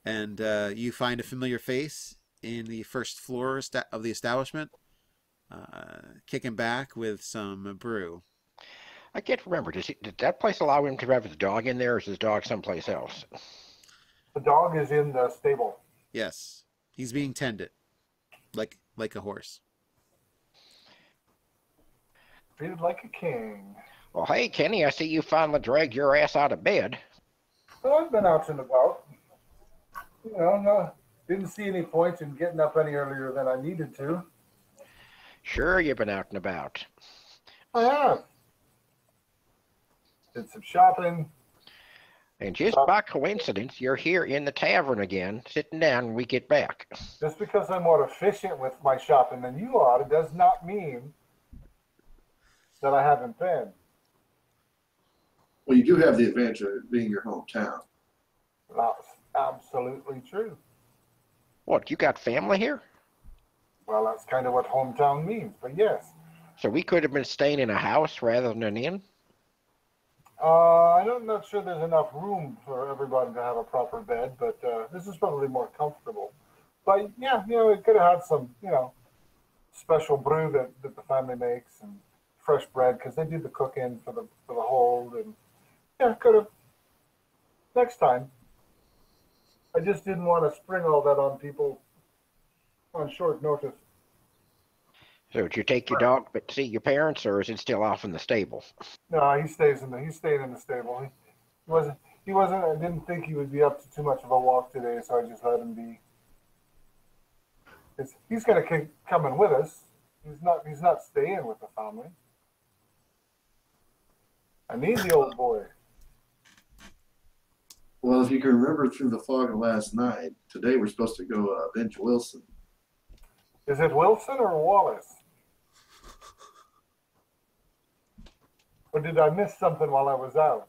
and you find a familiar face in the first floor of the establishment, kicking back with some brew. I can't remember. Did that place allow him to have his dog in there, or is his dog someplace else? The dog is in the stable. Yes, he's being tended like a horse. Treated like a king. Well, hey, Kenny, I see you finally dragged your ass out of bed. Well, I've been out and about. You know, no, didn't see any point in getting up any earlier than I needed to. Sure, you've been out and about. I have. Did some shopping. And just by coincidence, you're here in the tavern again, sitting down when we get back. Just because I'm more efficient with my shopping than you are, it does not mean that I haven't been. Well, you do have the advantage of it being your hometown. That's absolutely true. What, you got family here? Well, that's kind of what hometown means, but yes. So we could have been staying in a house rather than an inn? I'm not sure there's enough room for everybody to have a proper bed, but this is probably more comfortable. But yeah, it could have had some, special brew that the family makes and fresh bread because they do the cooking for the hold, and yeah, could have next time. I just didn't want to spring all that on people on short notice. So did you take your dog but see your parents, or is it still off in the stable? No, he's staying in the stable. He wasn't. I didn't think he would be up to too much of a walk today, so I just let him be. He's going to come in with us. He's not staying with the family. I need the old boy. Well, if you can remember through the fog of last night, today we're supposed to go avenge Wilson. Is it Wilson or Wallace? Or did I miss something while I was out?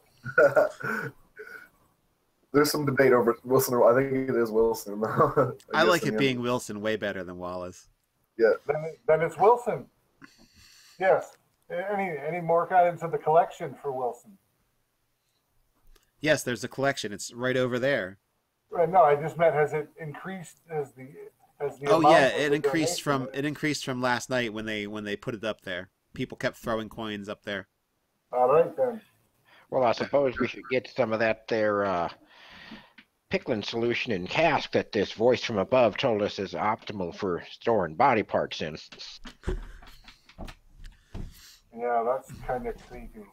There's some debate over Wilson. I think it is Wilson. I like it being Wilson way better than Wallace. Yeah. Then it's Wilson. Yes. Any more items of the collection for Wilson? Yes, there's a collection. It's right over there. No, I just meant has it increased as the Oh amount yeah, of it the increased donation? from last night when they put it up there. People kept throwing coins up there. All right then. Well, I suppose we should get some of that there pickling solution in cask that this voice from above told us is optimal for storing body parts in. Yeah, that's kind of creepy.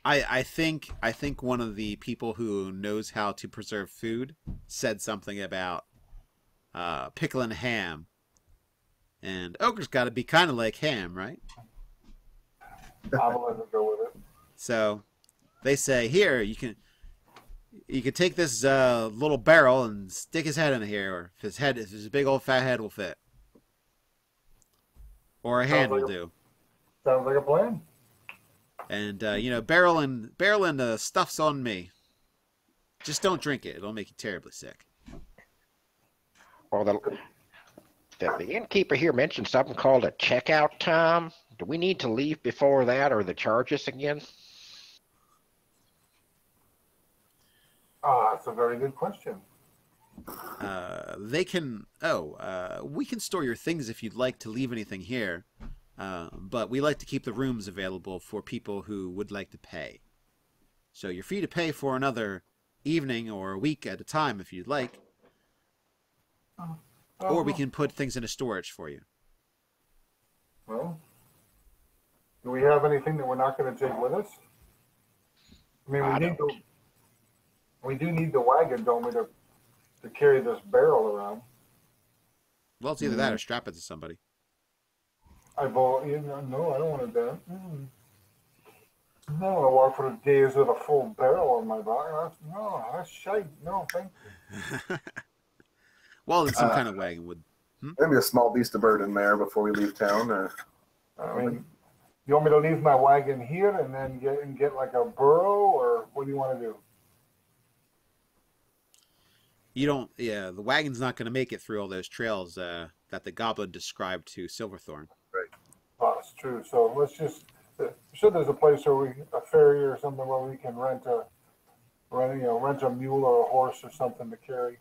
I think one of the people who knows how to preserve food said something about pickling ham, and ogre's got to be kind of like ham, right? I'm going to go with it. So they say, here you can take this little barrel and stick his head in here, or if his big old fat head will fit, or a hand will do. Sounds like a plan. And barrel and stuff's on me. Just don't drink it; it'll make you terribly sick. Or the innkeeper here mentioned something called a checkout time. Do we need to leave before that, or the charges again? That's a very good question. We can store your things if you'd like to leave anything here. But we like to keep the rooms available for people who would like to pay. So you're free to pay for another evening or a week at a time if you'd like. Or we can put things into storage for you. Well, do we have anything that we're not going to take with us? I mean, we do need the wagon, don't we, to carry this barrel around? Well, it's either that or strap it to somebody. No, I don't want to do that. I don't want to walk for days with a full barrel on my back. That's shite. No, thank you. Well, then some kind of wagon would. Maybe a small beast of burden there before we leave town. I mean, you want me to leave my wagon here and then get like a burro, or what do you want to do? You don't. Yeah, the wagon's not going to make it through all those trails that the goblin described to Silverthorn. Oh, that's true. true. So let's just. Sure, there's a place where a ferry or something where we can rent a mule or a horse or something to carry.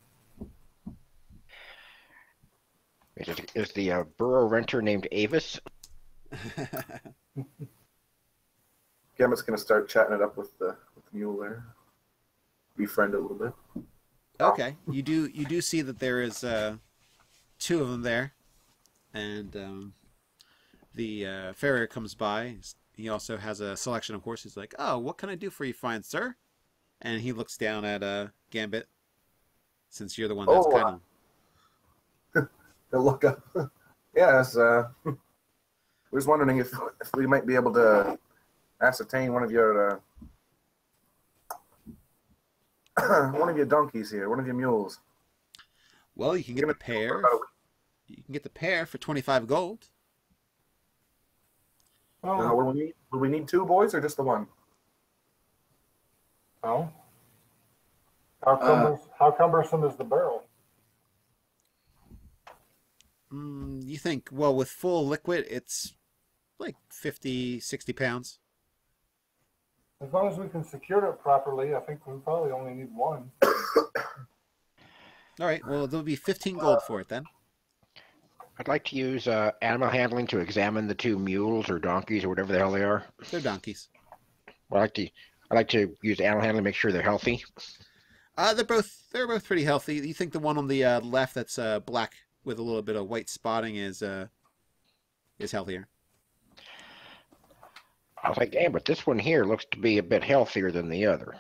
Is the burro renter named Avis? Gambit's gonna start chatting it up with the mule there. Befriend it a little bit. Okay, you do see that there is 2 of them there, and the farrier comes by. He also has a selection of horses. Like, oh, what can I do for you, fine sir? And he looks down at Gambit, since you're the one that's kind of. They'll look up. Yes. We're just wondering if we might be able to ascertain one of your donkeys here, one of your mules. Well, you can get the pair. You can get the pair for 25 gold. Oh, Will we need 2 boys or just the one? no. How cumbersome is the barrel? You think, well, with full liquid, it's like 50, 60 pounds. As long as we can secure it properly, I think we probably only need one. All right, well, there'll be 15 gold for it then. I'd like to use animal handling to examine the 2 mules or donkeys or whatever the hell they are. They're donkeys. Well, I like to use animal handling to make sure they're healthy. They're both pretty healthy. You think the one on the left that's black with a little bit of white spotting is healthier? I was like, damn, but this one here looks to be a bit healthier than the other.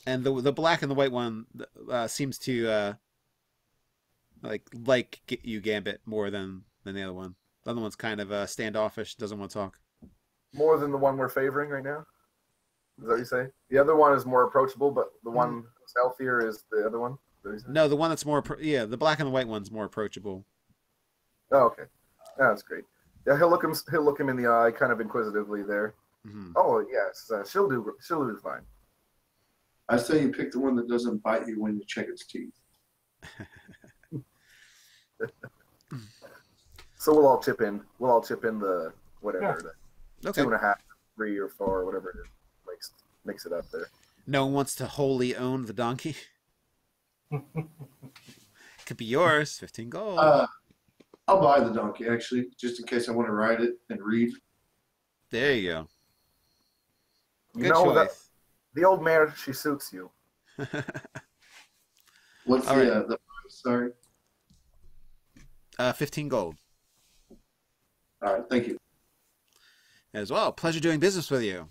And the black and the white one seems to like you, Gambit, more than the other one. The other one's kind of standoffish, doesn't want to talk. More than the one we're favoring right now? Is that what you say? The other one is more approachable, but the one that's healthier is the other one? No, the one that's more the black and the white one's more approachable. Oh, okay. That's great. Yeah, he'll look him in the eye, kind of inquisitively there. Mm-hmm. Oh yes, she'll do fine. I say you pick the one that doesn't bite you when you check its teeth. So we'll all chip in. We'll all chip in the whatever, the Okay. 2.5, 3 or 4, whatever it is. Mix it up there. No one wants to wholly own the donkey. Could be yours. 15 gold. I'll buy the donkey, actually, just in case I want to ride it and read. There you go. You Good know that choice. the old mare, she suits you. What's All the price? Sorry. 15 gold. All right, thank you. As well. Pleasure doing business with you.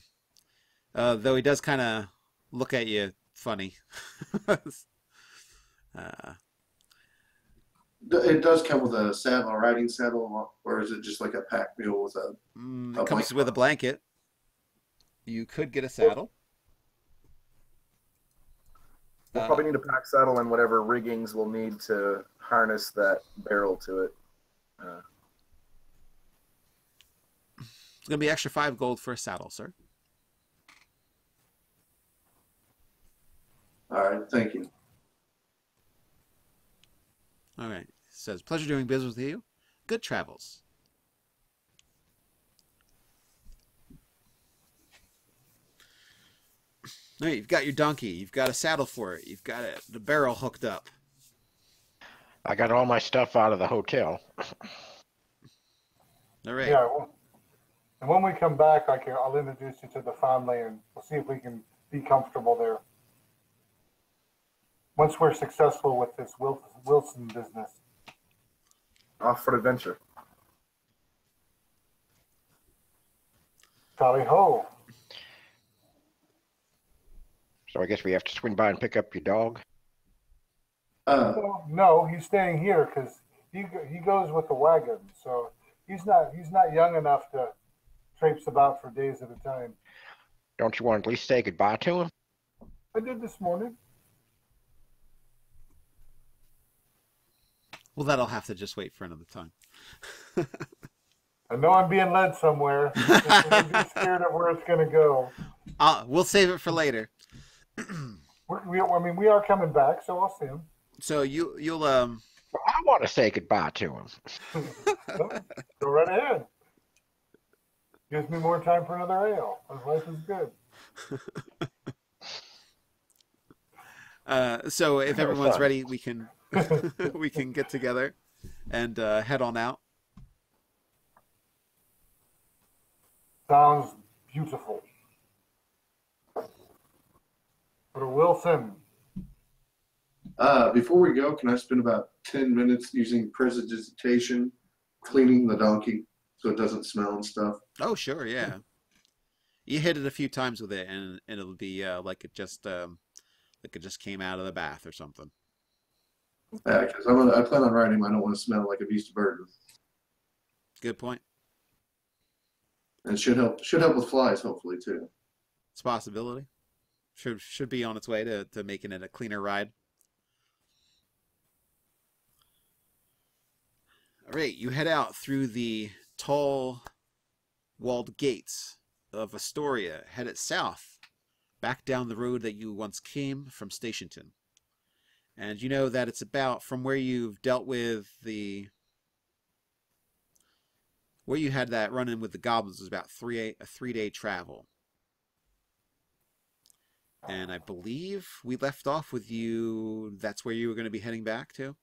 Though he does kind of look at you funny. It does come with a saddle, a riding saddle, or is it just like a pack mule with a? It comes with a blanket. You could get a saddle. We'll probably need a pack saddle and whatever riggings we'll need to harness that barrel to it. It's going to be extra 5 gold for a saddle, sir. All right, thank you. All right. It says, pleasure doing business with you. Good travels. All right, you've got your donkey. You've got a saddle for it. You've got the barrel hooked up. I got all my stuff out of the hotel. All right. Yeah. Well, and when we come back, I'll introduce you to the family, and we'll see if we can be comfortable there. Once we're successful with this Wilson business. Off for adventure. Tally ho. So I guess we have to swing by and pick up your dog. No, he's staying here because he goes with the wagon. So he's not young enough to traipse about for days at a time. Don't you want to at least say goodbye to him? I did this morning. Well, that'll have to just wait for another time. I know I'm being led somewhere. I'm just scared of where it's going to go. We'll save it for later. We are coming back, so I'll see him. So you'll Well, I want to say goodbye to him. Go right ahead. Gives me more time for another ale. Life is good. So if That was everyone's fun. ready, we can we can get together and head on out. Sounds beautiful. But Wilson, Before we go, can I spend about 10 minutes using prestidigitation, cleaning the donkey so it doesn't smell and stuff? Oh, sure, yeah. You hit it a few times with it, and it'll be like it just came out of the bath or something. Yeah, because I plan on riding him. I don't want to smell like a beast of burden. Good point. And it should help with flies, hopefully, too. It's a possibility. Should be on its way to making it a cleaner ride. All right, you head out through the tall walled gates of Astoria, headed south, back down the road that you once came from Stationton. And you know that it's about from where you've dealt with where you had that run-in with the goblins was about a 3-day travel. And I believe we left off with you. That's where you were going to be heading back to.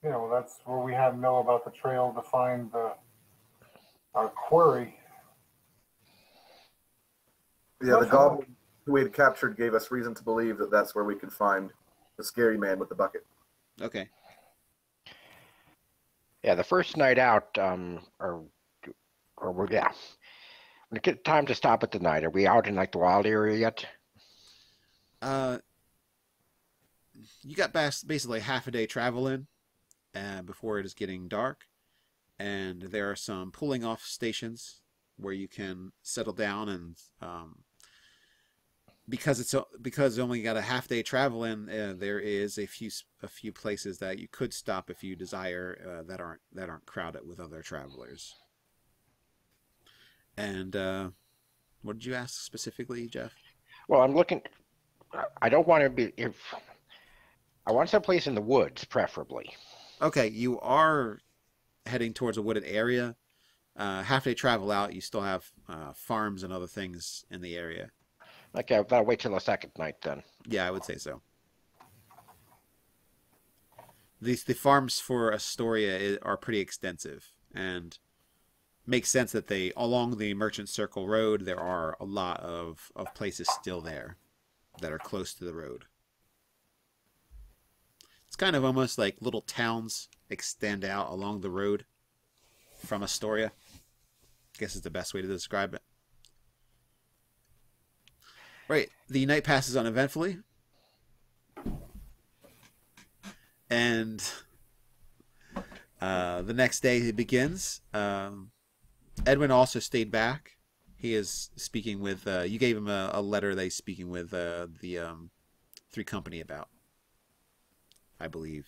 yeah, well, that's where we had to know about the trail to find our quarry. Yeah, the goblin who we had captured gave us reason to believe that that's where we could find the scary man with the bucket. Okay. Yeah, the first night out, yeah. When it gets time to stop at the night, are we out in like the wild area yet? You got basically half a day travel in before it is getting dark, and there are some pulling off stations where you can settle down and because you only got a half day travel in, there is a few places that you could stop if you desire that aren't crowded with other travelers. And what did you ask specifically, Jeff? Well, I'm looking. I don't want to be. I want someplace in the woods, preferably. Okay, you are heading towards a wooded area. Half day travel out, you still have farms and other things in the area. Okay, I've got to wait till the second night then. Yeah, I would say so. The farms for Astoria are pretty extensive, and makes sense that they along the Merchant Circle Road there are a lot of places still there that are close to the road. It's kind of almost like little towns extend out along the road from Astoria. I guess is the best way to describe it. Right, the night passes uneventfully, and the next day begins. Edwin also stayed back. He is speaking with. You gave him a letter that he's speaking with the 3 Company about, I believe.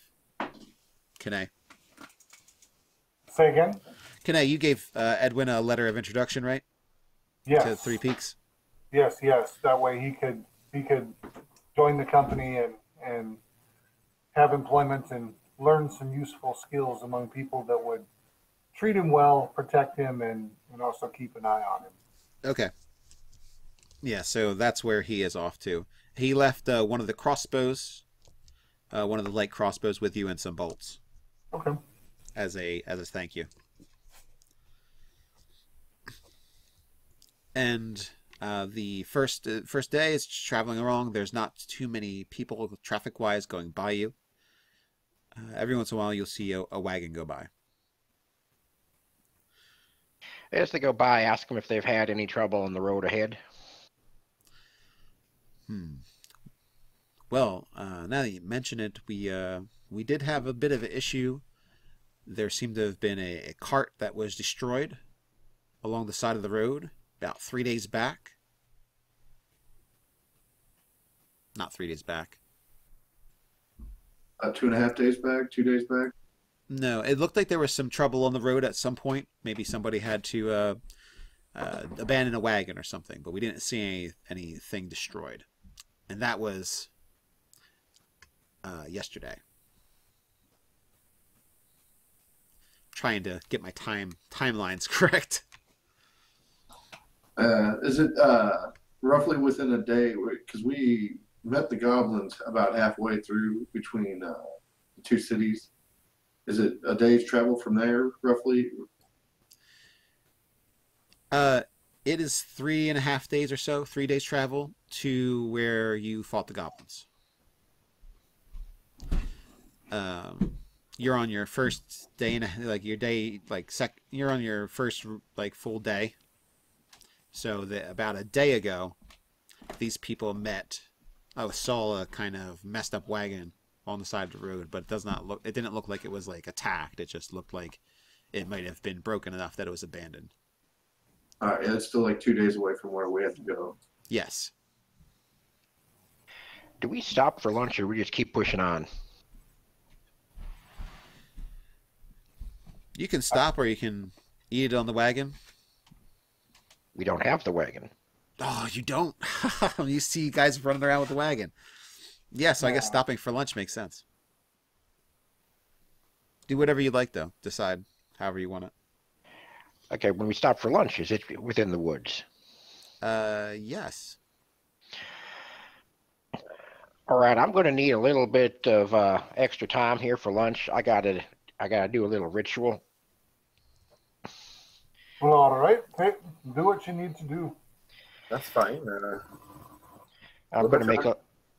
Kene. Say again? Kene, you gave Edwin a letter of introduction, right? Yes. To 3 Peaks. Yes. That way he could join the company and have employment and learn some useful skills among people that would treat him well, protect him, and also keep an eye on him. Okay. Yeah, so that's where he is off to. He left one of the crossbows, one of the light crossbows with you and some bolts. Okay. As a thank you. And the first day is traveling along. There's not too many people traffic-wise going by you. Every once in a while, you'll see a wagon go by. As they go by, ask them if they've had any trouble on the road ahead. Well, now that you mention it, we did have a bit of an issue. There seemed to have been a cart that was destroyed along the side of the road about 3 days back. Not 3 days back. 2.5 days back, 2 days back. No, it looked like there was some trouble on the road at some point. Maybe somebody had to abandon a wagon or something, but we didn't see anything destroyed. And that was yesterday. trying to get my timelines correct. Is it roughly within a day? Because we met the goblins about halfway through between the two cities. Is it a day's travel from there, roughly? It is 3.5 days or so, 3 days travel to where you fought the goblins. You're on your first day and like your day like you're on your first like full day. So about a day ago, these people met. I saw a kind of messed up wagon on the side of the road, but it didn't look like it was like attacked. It just looked like it might have been broken enough that it was abandoned. All right, that's still like 2 days away from where we have to go. Yes. Do we stop for lunch or we just keep pushing on? You can stop or you can eat it on the wagon. We don't have the wagon. Oh, you don't? You see guys running around with the wagon. Yeah, so I guess stopping for lunch makes sense. Do whatever you like, though. Decide however you want it. Okay, when we stop for lunch, is it within the woods? Yes. All right, I'm going to need a little bit of extra time here for lunch. I gotta do a little ritual. Well, all right. Hey, do what you need to do. That's fine. I'm going to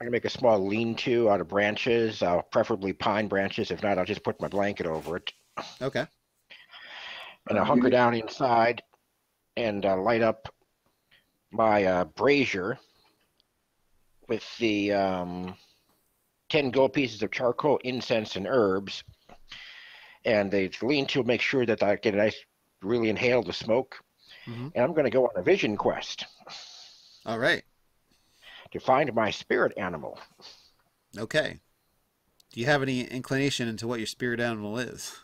make a small lean-to out of branches, preferably pine branches. If not, I'll just put my blanket over it. Okay. And I'll hunker down inside and light up my brazier with the 10 gold pieces of charcoal, incense, and herbs. And the lean-to will make sure that I get a nice, really inhale the smoke. Mm-hmm. And I'm going to go on a vision quest. All right. To find my spirit animal. Okay. Do you have any inclination into what your spirit animal is?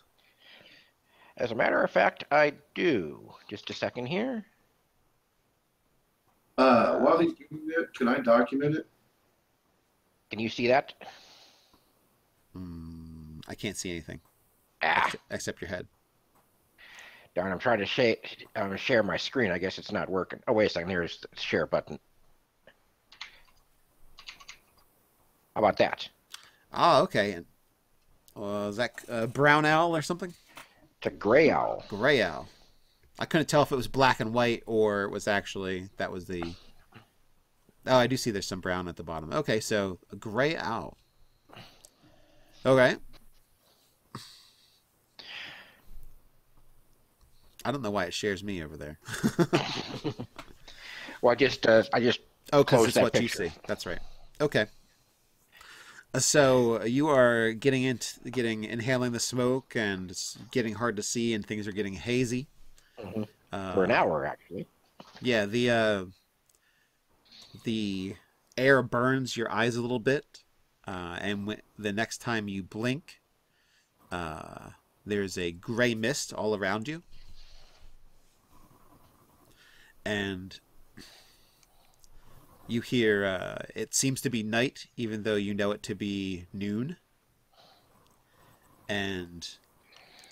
As a matter of fact, I do. Just a second here. While he's doing that, can I document it? Can you see that? I can't see anything. Except your head. Darn, I'm trying to share my screen. I guess it's not working. Oh, wait a second. Here's the share button. How about that? Oh, okay. Is that a brown owl or something? It's a gray owl. Gray owl. I couldn't tell if it was black and white or it was actually, that was the... Oh, I do see there's some brown at the bottom. Okay, so a gray owl. Okay. I don't know why it shares me over there. Well, I just oh, because it's that what picture. you see. That's right. Okay. So you are inhaling the smoke, and it's getting hard to see, and things are getting hazy. Mm-hmm. For an hour, actually. Yeah, the air burns your eyes a little bit, and the next time you blink, there's a gray mist all around you, and you hear it seems to be night, even though you know it to be noon, and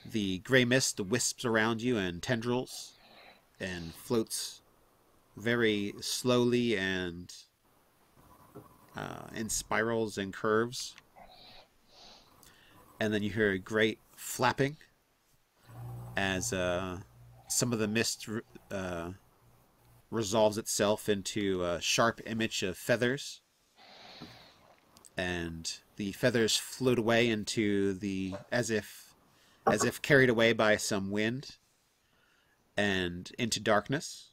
the gray mist wisps around you in tendrils and floats very slowly and in spirals and curves. And then you hear a great flapping as some of the mist resolves itself into a sharp image of feathers. And the feathers float away into as if carried away by some wind and into darkness.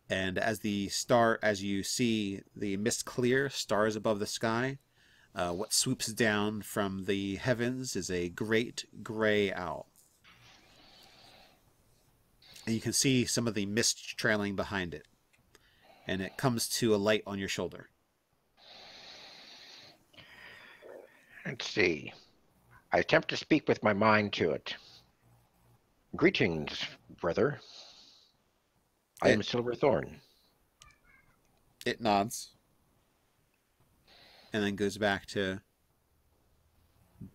And as you see the mist clear, stars above the sky, what swoops down from the heavens is a great gray owl. And you can see some of the mist trailing behind it. And it comes to a light on your shoulder. Let's see. I attempt to speak with my mind to it. Greetings, brother. I am Silverthorn. It nods. And then goes back to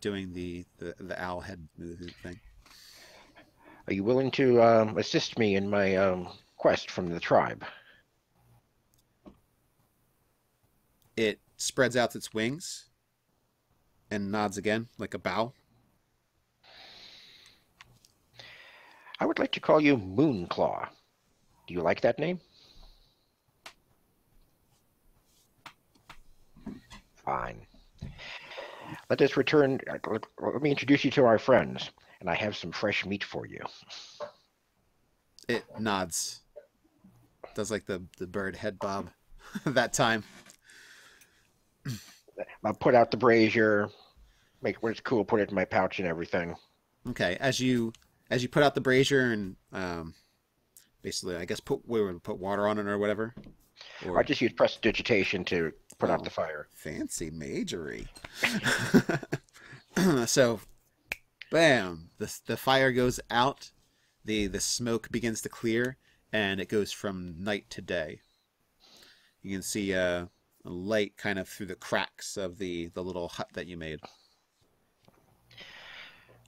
doing the owl head movement thing. Are you willing to assist me in my quest from the tribe? It spreads out its wings and nods again, like a bow. I would like to call you Moonclaw. Do you like that name? Fine. Let us return. Let me introduce you to our friends, and I have some fresh meat for you. It nods. Does like the bird head bob that time. I'll put out the brazier, make it when it's cool, put it in my pouch and everything. Okay, as you put out the brazier and basically, I guess put water on it or whatever. Or I just use prestidigitation to put out Oh, the fire. fancy majory. So, bam! The fire goes out. The smoke begins to clear, and it goes from night to day. You can see a light kind of through the cracks of the little hut that you made.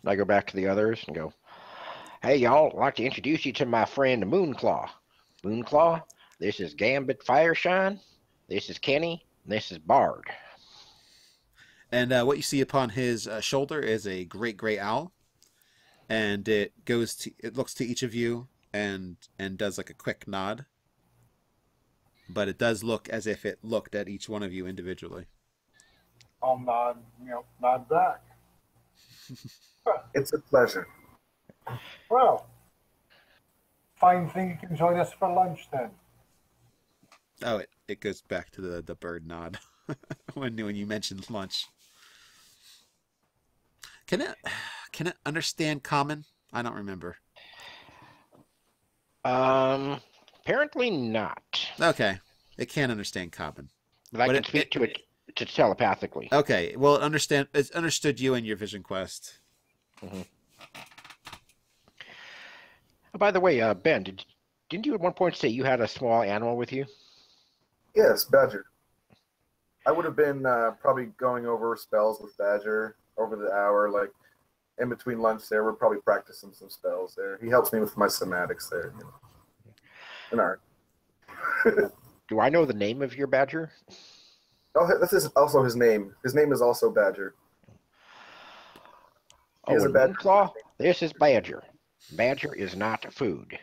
And I go back to the others and go, "Hey, y'all! I'd like to introduce you to my friend Moonclaw. Moonclaw, this is Gambit Fireshine. This is Kenny. And this is Bard." And what you see upon his shoulder is a great gray owl, and it looks to each of you and does like a quick nod. But it does look as if it looked at each one of you individually. I'll nod, nod back. It's a pleasure. Well, fine thing you can join us for lunch then. Oh, it goes back to the bird nod when you mentioned lunch. Can it understand common? I don't remember. Apparently not. Okay, it can't understand common. But I But can speak to it telepathically. Okay, well, it's understood you and your vision quest. Mm-hmm. Oh, by the way, Ben, didn't you at one point say you had a small animal with you? Yes, Badger. I would have been probably going over spells with Badger over the hour, like in between lunch there. We're probably practicing some spells there. He helps me with my somatics there. In art. Do I know the name of your badger? Oh, this is also his name. His name is also Badger. He Oh, is a and badger. Moonclaw? This is Badger. Badger is not food.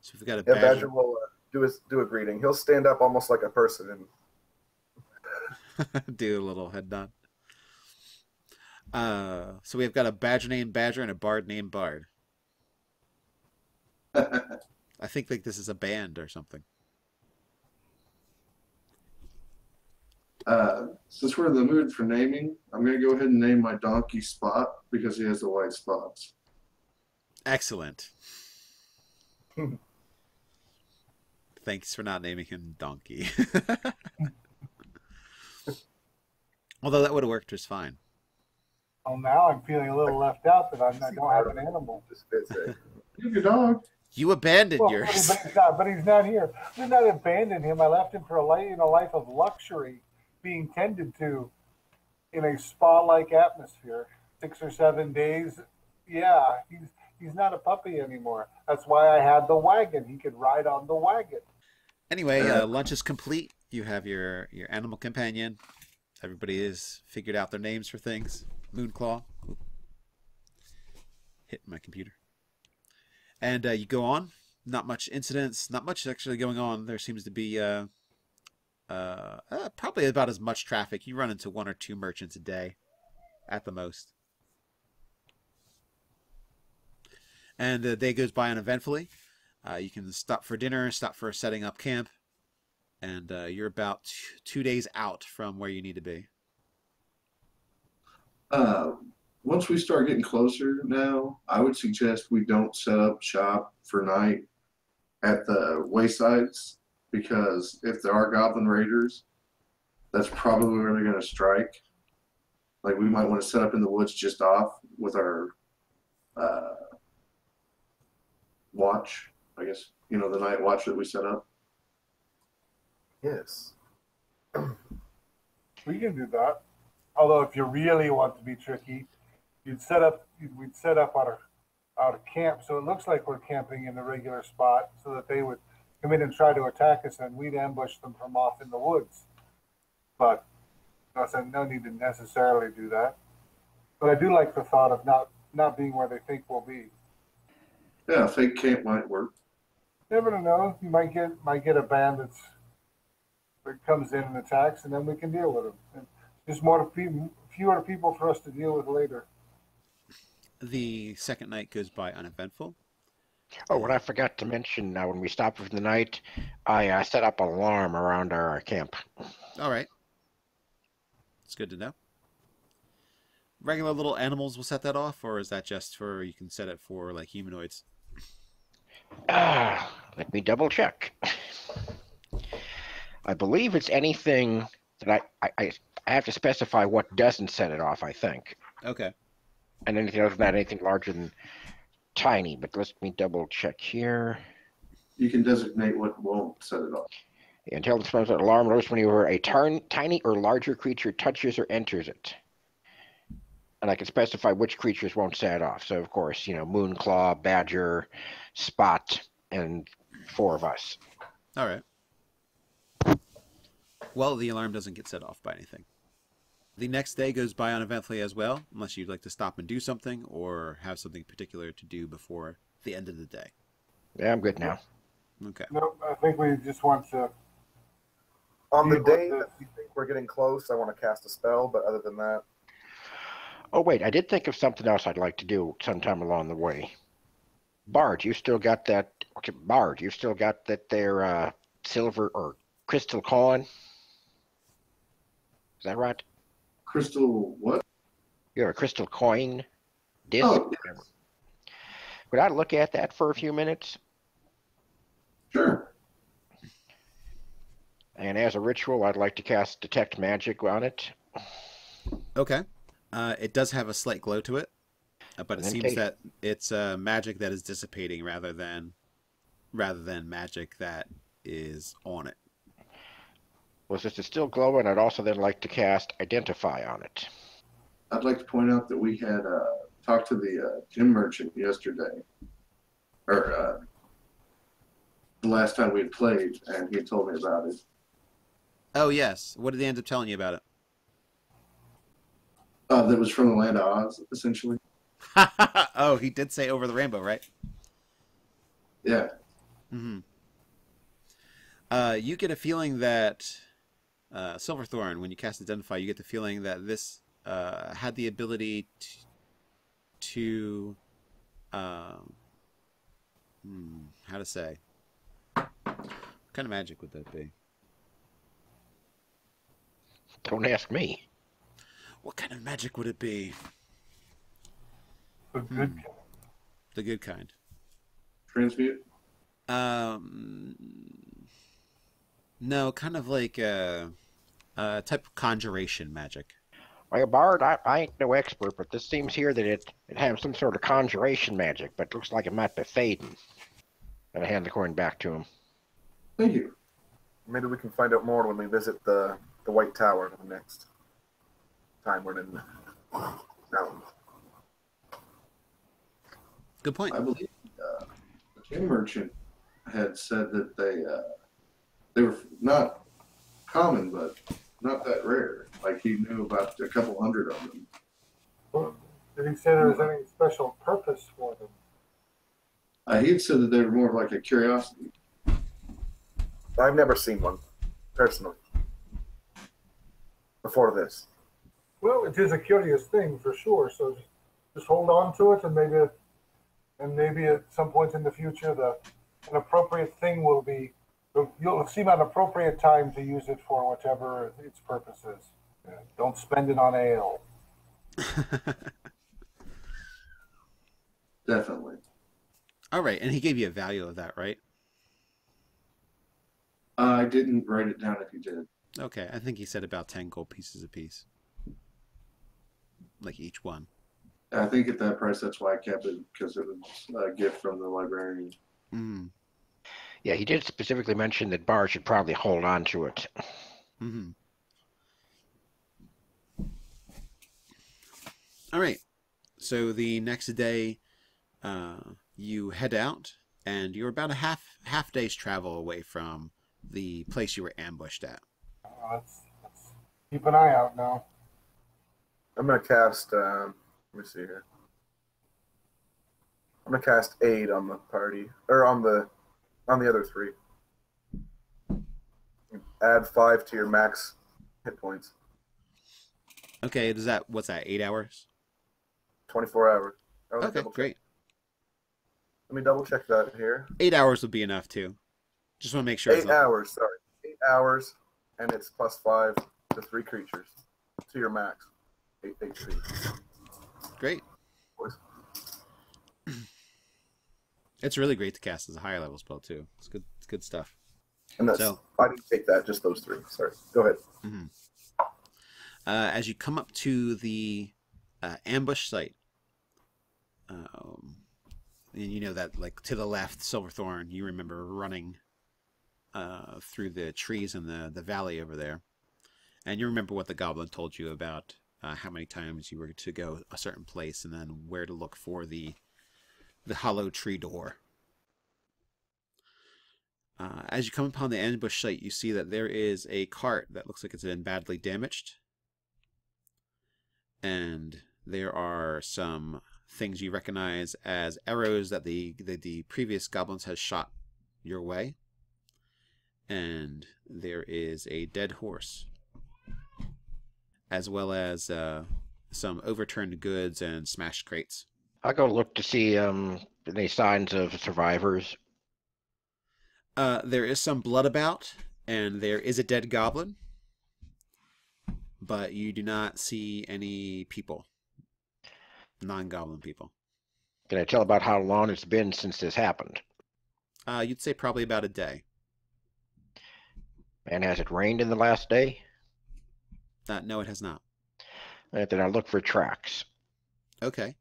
So we've got a Yeah, badger. Badger will do a greeting. He'll stand up almost like a person and Do a little head nod. So we've got a badger named Badger and a bard named Bard. I think like this is a band or something. Since we're in the mood for naming, I'm going to go ahead and name my donkey Spot because he has the white spots. Excellent. Thanks for not naming him Donkey. Although that would have worked just fine. Oh, now I'm feeling a little left out that I don't have an animal. You have your dog. You abandoned Well, yours. but he's not here. I did not abandon him. I left him for a life of luxury, being tended to in a spa-like atmosphere. 6 or 7 days. Yeah, he's not a puppy anymore. That's why I had the wagon. He could ride on the wagon. Anyway, lunch is complete. You have your animal companion. Everybody has figured out their names for things. Moonclaw. Oop. Hit my computer. And you go on. Not much incidents. Not much actually going on. There seems to be probably about as much traffic. You run into 1 or 2 merchants a day, at the most. And the day goes by uneventfully. You can stop for dinner, stop for setting up camp, and you're about 2 days out from where you need to be. Once we start getting closer now, I would suggest we don't set up shop for night at the waysides, because if there are goblin raiders, that's probably where they're going to strike. Like, we might want to set up in the woods just off with our watch, I guess, the night watch that we set up. yes. We can do that. although if you really want to be tricky, we'd set up our camp so it looks like we're camping in the regular spot, so that they would come in and try to attack us, and we'd ambush them from off in the woods. But I said no need to necessarily do that. But I do like the thought of not being where they think we'll be. Yeah, a fake camp might work. Never know. You might get a band that comes in and attacks, and then we can deal with them. And there's fewer people for us to deal with later. The second night goes by uneventful. Oh, what I forgot to mention, when we stopped for the night, I set up an alarm around our camp. All right. It's good to know. Regular little animals will set that off, or is that just for, you can set it for like humanoids? Let me double check. I believe it's anything that I have to specify what doesn't set it off, I think. Okay. And anything other than that, anything larger than tiny, but let me double check here. You can designate what won't set it off. Until the alarm goes whenever a tiny or larger creature touches or enters it. And I can specify which creatures won't set it off. So, of course, Moonclaw, Badger, Spot, and 4 of us. All right. Well, the alarm doesn't get set off by anything. The next day goes by uneventfully as well, unless you'd like to stop and do something or have something particular to do before the end of the day. Yeah, I'm good now. Okay. No, I think we just want to. On the day that we think we're getting close, I want to cast a spell, but other than that... Oh, wait, I did think of something else I'd like to do sometime along the way. Bard, you still got that... Okay, Bard, you still got that there silver or crystal coin? Is that right? Crystal what? You have a crystal coin disc? Oh, Whatever. Would I look at that for a few minutes? sure. And as a ritual, I'd like to cast Detect Magic on it. Okay. It does have a slight glow to it, but it seems that it's magic that is dissipating rather than magic that is on it. Well, since it's still glowing, I'd also then like to cast Identify on it. I'd like to point out that we had talked to the gym merchant yesterday, or the last time we had played, and he told me about it. Oh, yes. What did they end up telling you about it? That was from the land of Oz, essentially. Oh, he did say over the rainbow, right? Yeah. Mm-hmm. You get a feeling that Silverthorn, when you cast Identify, you get the feeling that this had the ability to how to say? What kind of magic would that be? Don't ask me. What kind of magic would it be? The good. The good kind. Transmute? No, kind of like a type of conjuration magic. Well, Bard, I ain't no expert, but this seems here that it has some sort of conjuration magic, but it looks like it might be fading. And I hand the coin back to him. Thank you. Maybe we can find out more when we visit the White Tower the next time we're in the mountains. Good point. I believe the gym merchant had said that they were not common, but not that rare. Like he knew about a couple hundred of them. Well, did he say there was any special purpose for them? He had said that they were more of like a curiosity. I've never seen one, personally, before this. Well, it is a curious thing for sure. So just hold on to it, and maybe at some point in the future, an appropriate thing will be. You'll seem an appropriate time to use it for whatever its purpose is. Yeah, don't spend it on ale. Definitely. All right, and he gave you a value of that, right? I didn't write it down if you did. Okay, I think he said about 10 gold pieces a piece. Like each one. I think at that price, that's why I kept it, because it was a gift from the librarian. Mm. Yeah, he did specifically mention that Bard should probably hold on to it. Mm-hmm. All right. So the next day, you head out, and you're about a half day's travel away from the place you were ambushed at. Let's keep an eye out now. I'm gonna cast. Let me see here. I'm gonna cast aid on the party, or on the other three. Add 5 to your max hit points. Okay, what's that, 8 hours? 24 hours. Okay, great. Let me double check that here. 8 hours would be enough too. Just want to make sure. 8 hours, sorry. 8 hours, and it's +5 to 3 creatures to your max. 8 HP. Great. Boys. It's really great to cast as a higher level spell too. It's good. It's good stuff. And that's, I didn't take that, just those 3. Sorry. Go ahead. Mm-hmm. As you come up to the ambush site, and you know that, like, to the left, Silverthorn, you remember running through the trees in the valley over there. And you remember what the goblin told you about how many times you were to go a certain place and then where to look for the hollow tree door. As you come upon the ambush site, you see that there is a cart that looks like it's been badly damaged. And there are some things you recognize as arrows that the previous goblins has shot your way. And there is a dead horse, as well as some overturned goods and smashed crates. I'll go look to see any signs of survivors. There is some blood about, and there is a dead goblin, but you do not see any people, non-goblin people. Can I tell about how long it's been since this happened? You'd say probably about a day. And has it rained in the last day? No, it has not. Then I'll look for tracks. Okay.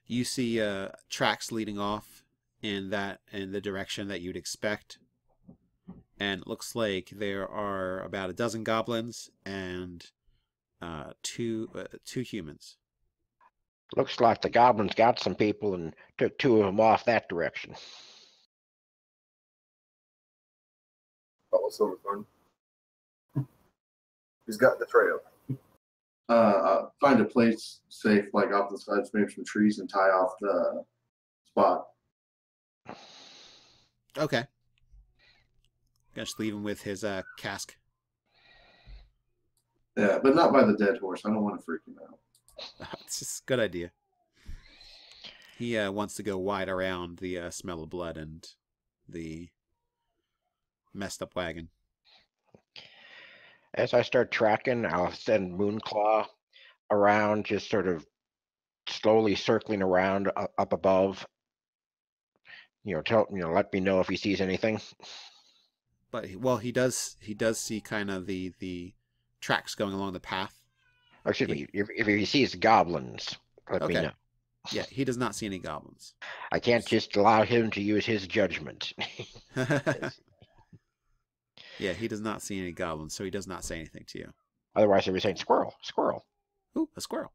You see tracks leading off in the direction that you'd expect, and it looks like there are about a dozen goblins and two humans. Looks like the goblins got some people and took 2 of them off that direction. Follow Silverthorn. He's got the trail. Find a place safe, like off the sides, maybe some trees, and tie off the spot. Okay. Just leave him with his cask. Yeah, but not by the dead horse. I don't want to freak him out. It's just a good idea. He wants to go wide around the smell of blood and the messed up wagon. As I start tracking, I'll send Moonclaw around, just sort of slowly circling around up above. Let me know if he sees anything. But he does see kind of the tracks going along the path. Oh, excuse me. If he sees goblins, let me know. Yeah, he does not see any goblins. I can't just allow him to use his judgment. Yeah, he does not see any goblins, so he does not say anything to you. Otherwise, he'll be saying, squirrel, squirrel. Ooh, a squirrel.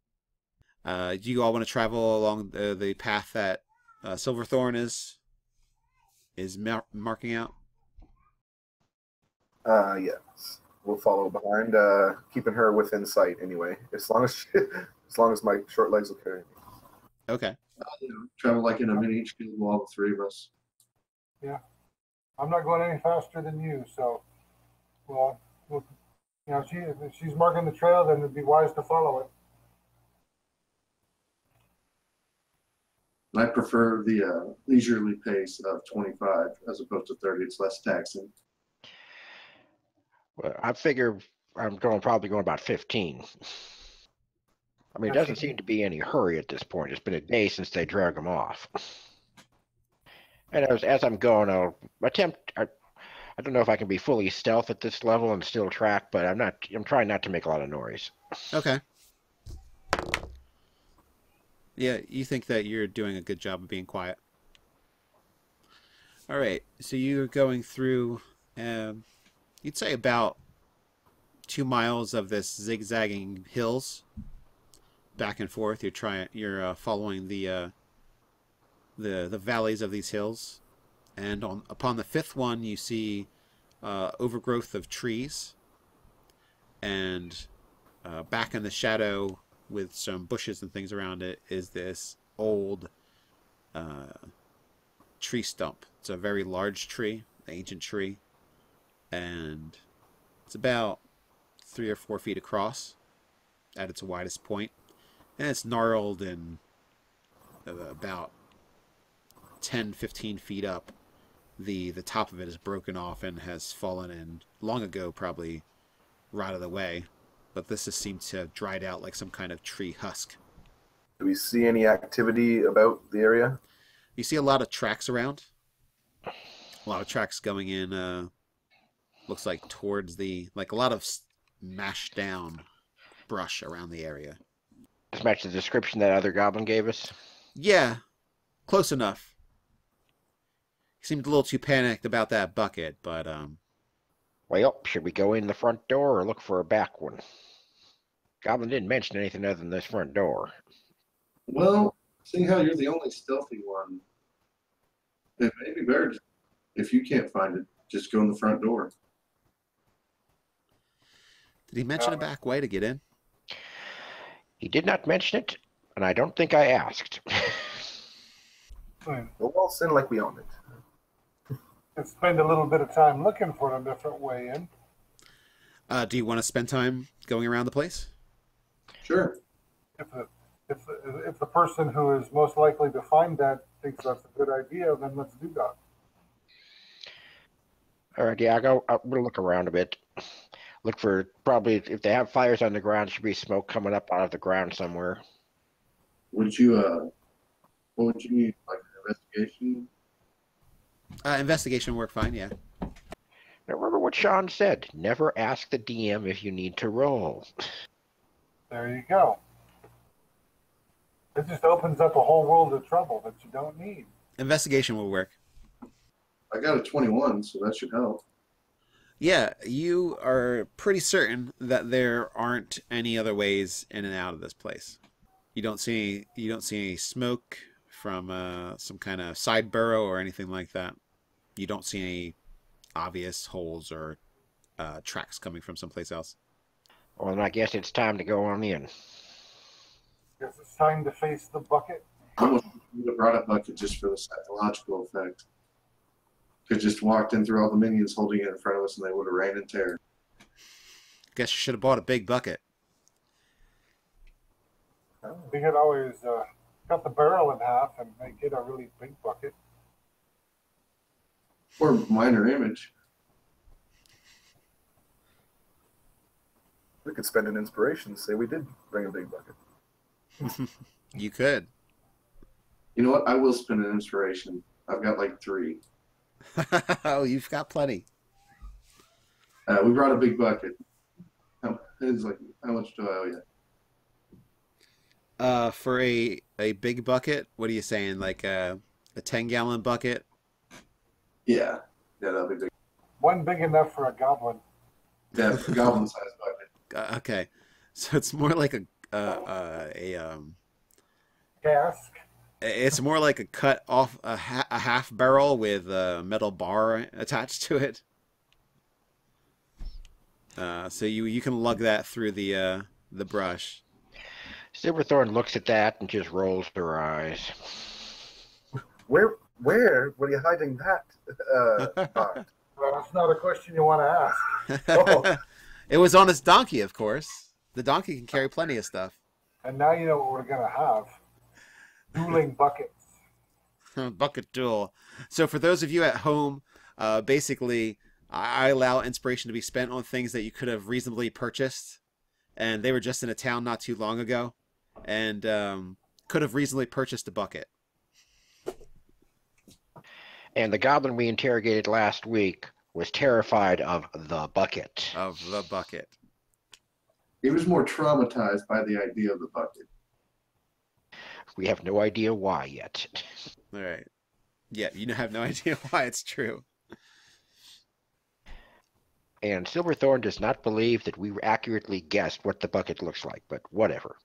Do you all want to travel along the path that Silverthorn is marking out? Yes. We'll follow behind, keeping her within sight anyway. As long as my short legs will carry me. Okay. Travel like in a mini shield, all the 3 of us. Yeah, I'm not going any faster than you, so if she's marking the trail, then it'd be wise to follow it. I prefer the leisurely pace of 25 as opposed to 30. It's less taxing. Well, I figure I'm probably going about 15. I mean, it doesn't seem to be any hurry at this point. It's been a day since they dragged him off. And as I'm going, I'll attempt. I don't know if I can be fully stealth at this level and still track, but I'm trying not to make a lot of noise. Okay. Yeah, you think that you're doing a good job of being quiet. All right, so you're going through, you'd say about 2 miles of this zigzagging hills, back and forth. You're following the valleys of these hills, and upon the 5th one, you see overgrowth of trees, and back in the shadow with some bushes and things around it is this old tree stump. It's a very large tree, an ancient tree, and it's about 3 or 4 feet across at its widest point, and it's gnarled and about 10-15 feet up. The top of it is broken off and has fallen in long ago, probably rotted away, but this just seems to have dried out like some kind of tree husk. Do we see any activity about the area? You see a lot of tracks around. A lot of tracks going in, looks like towards like a lot of mashed down brush around the area. This matches the description that other goblin gave us. Yeah, close enough. He seemed a little too panicked about that bucket, but Well, should we go in the front door or look for a back one? Goblin didn't mention anything other than this front door. Well, seeing how you're the only stealthy one, it may be better if you can't find it, just go in the front door. did he mention a back way to get in? He did not mention it, and I don't think I asked. Hmm. We'll all sin like we own it. And spend a little bit of time looking for a different way in. Do you want to spend time going around the place? Sure. If the person who is most likely to find that thinks that's a good idea, then let's do that. All right, yeah, we'll look around a bit. Look for probably if they have fires on the ground, should be smoke coming up out of the ground somewhere. Would you what would you need? Like an investigation? Investigation work fine, yeah. Now remember what Sean said. Never ask the DM if you need to roll. There you go. It just opens up a whole world of trouble that you don't need. Investigation will work. I got a 21, so that should help. Yeah, you are pretty certain that there aren't any other ways in and out of this place. You don't see any smoke from some kind of side burrow or anything like that. You don't see any obvious holes or tracks coming from someplace else. Well, then I guess it's time to go on in. Guess it's time to face the bucket. I almost would have brought a bucket just for the psychological effect. Could just walked in through all the minions holding it in front of us, and they would have ran in terror. Guess you should have bought a big bucket. We could always cut the barrel in half and make it a really big bucket. Or minor image. We could spend an inspiration to say we did bring a big bucket. You could. You know what? I will spend an inspiration. I've got like 3. Oh, you've got plenty. We brought a big bucket. It's like, how much do I owe you? For a big bucket, what are you saying? Like a 10-gallon bucket? Yeah, that'll be big. One big enough for a goblin. Yeah, a goblin-sized bucket. Okay, so it's more like Cask. it's more like a cut off a half barrel with a metal bar attached to it. So you can lug that through the brush. Silverthorn looks at that and just rolls her eyes. Where were you hiding that part? Well, that's not a question you want to ask. Oh. It was on his donkey, of course. The donkey can carry plenty of stuff. And now you know what we're going to have. Dueling buckets. Bucket duel. So for those of you at home, basically, I allow inspiration to be spent on things that you could have reasonably purchased. And they were just in a town not too long ago. And could have reasonably purchased a bucket. And the goblin we interrogated last week was terrified of the bucket. Of the bucket. He was more traumatized by the idea of the bucket. We have no idea why yet. All right. Yeah, you have no idea why it's true. And Silverthorn does not believe that we accurately guessed what the bucket looks like, but whatever.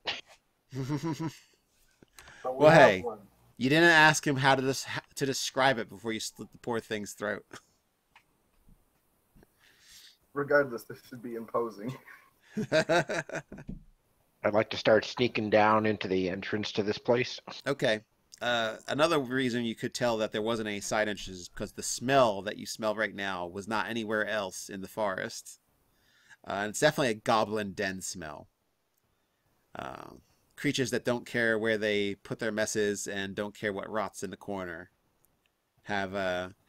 But we Well, have hey, one. you didn't ask him how to describe it before you slit the poor thing's throat. Regardless, this should be imposing. I'd like to start sneaking down into the entrance to this place. Okay. Another reason you could tell that there wasn't any side entrances is because the smell that you smell right now was not anywhere else in the forest. And it's definitely a goblin den smell. Creatures that don't care where they put their messes and don't care what rots in the corner have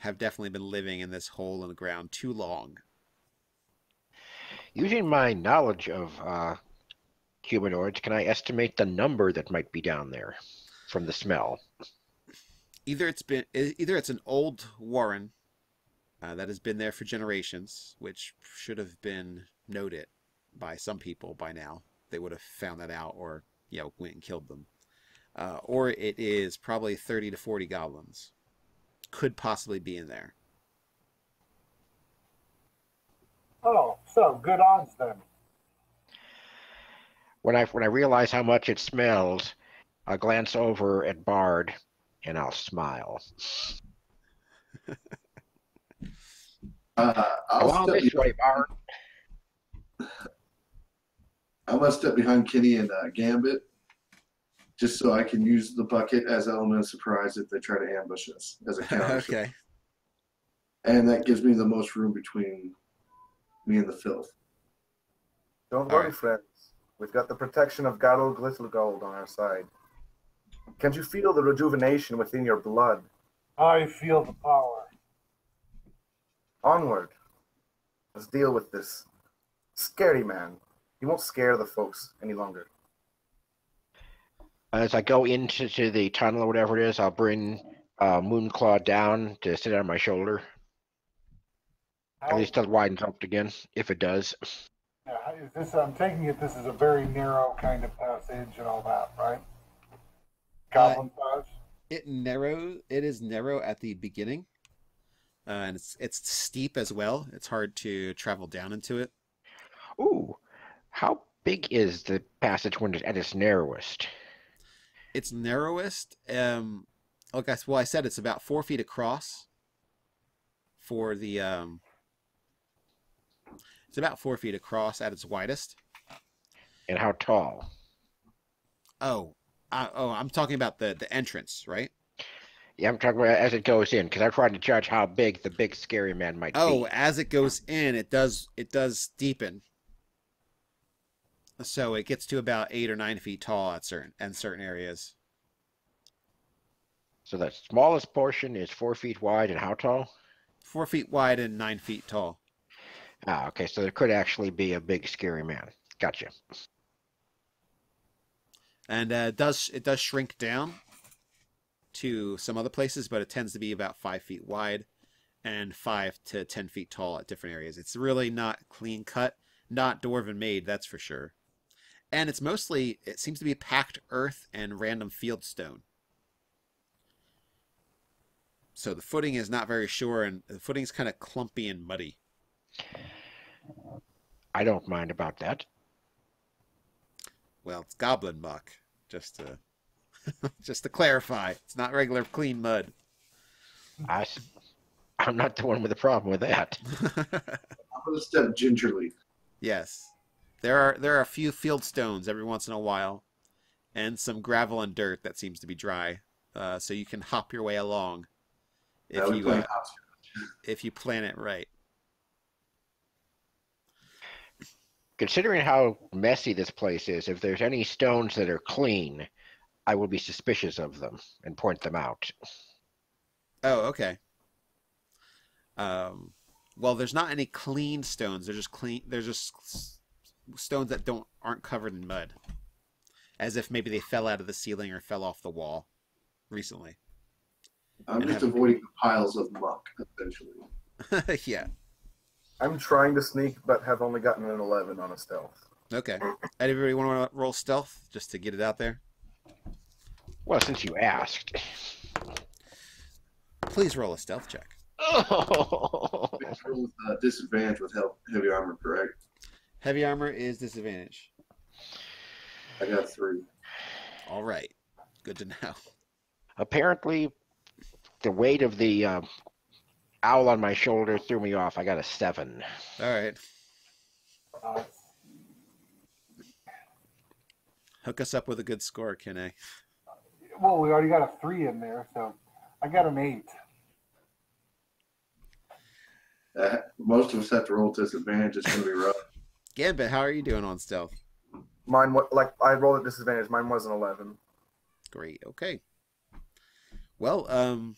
definitely been living in this hole in the ground too long. Using my knowledge of humanoids, can I estimate the number that might be down there from the smell? Either it's an old warren that has been there for generations, which should have been noted by some people by now. They would have found that out, or went and killed them. Or it is probably 30 to 40 goblins. Could possibly be in there. Oh, so good odds then. When I realize how much it smells, I'll glance over at Bard and I'll smile. I'll Along step this way, Bard. I'm gonna step behind Kenny and Gambit, just so I can use the bucket as an element of surprise if they try to ambush us as a counter. Okay. And that gives me the most room between me and the filth. Don't All worry, right. friends. We've got the protection of Garl Glittergold on our side. Can't you feel the rejuvenation within your blood? I feel the power. Onward. Let's deal with this scary man. He won't scare the folks any longer. As I go into the tunnel or whatever it is, I'll bring Moonclaw down to sit on my shoulder. At least it widens up again, if it does. Yeah, is this? I'm taking it. This is a very narrow kind of passage and all that, right? Goblin passage. It is narrow at the beginning, and it's steep as well. It's hard to travel down into it. Ooh, how big is the passage when it's at its narrowest? Its narrowest, I said it's about 4 feet across. For the it's about 4 feet across at its widest. And how tall? I'm talking about the entrance, right? Yeah, I'm talking about as it goes in, because I'm trying to judge how big the big scary man might be. Oh, as it goes in, it does deepen. So it gets to about 8 or 9 feet tall at certain areas. So the smallest portion is 4 feet wide, and how tall? 4 feet wide and 9 feet tall. Ah, okay, so there could actually be a big scary man. Gotcha. And it does shrink down to some other places, but it tends to be about 5 feet wide and 5 to 10 feet tall at different areas. It's really not clean cut, not dwarven made, that's for sure. And it seems to be packed earth and random field stone. So the footing is not very sure, and the footing is kind of clumpy and muddy. I don't mind about that. Well, it's goblin muck, just to clarify. It's not regular clean mud. I'm not the one with the problem with that. I'm gonna step gingerly. Yes. There are a few field stones every once in a while, and some gravel and dirt that seems to be dry, so you can hop your way along if you plan it right. Considering how messy this place is, if there's any stones that are clean, I will be suspicious of them and point them out. Oh, okay. Well, there's not any clean stones. They're just stones that aren't covered in mud, as if maybe they fell out of the ceiling or fell off the wall recently. I'm just avoiding the piles of muck, essentially. Yeah. I'm trying to sneak, but have only gotten an 11 on a stealth. Okay. Anybody want to roll stealth just to get it out there? Well, since you asked. Please roll a stealth check. Oh. Roll with disadvantage with heavy armor, correct? Heavy armor is disadvantage. I got 3. All right. Good to know. Apparently, the weight of the owl on my shoulder threw me off. I got a 7. All right. Uh, Hook us up with a good score, Kene. well, we already got a 3 in there, so I got an 8. Most of us have to roll disadvantage. It's going to be rough. Gambit, how are you doing on stealth? Mine, I rolled at disadvantage. Mine was an 11. Great. Okay. Well,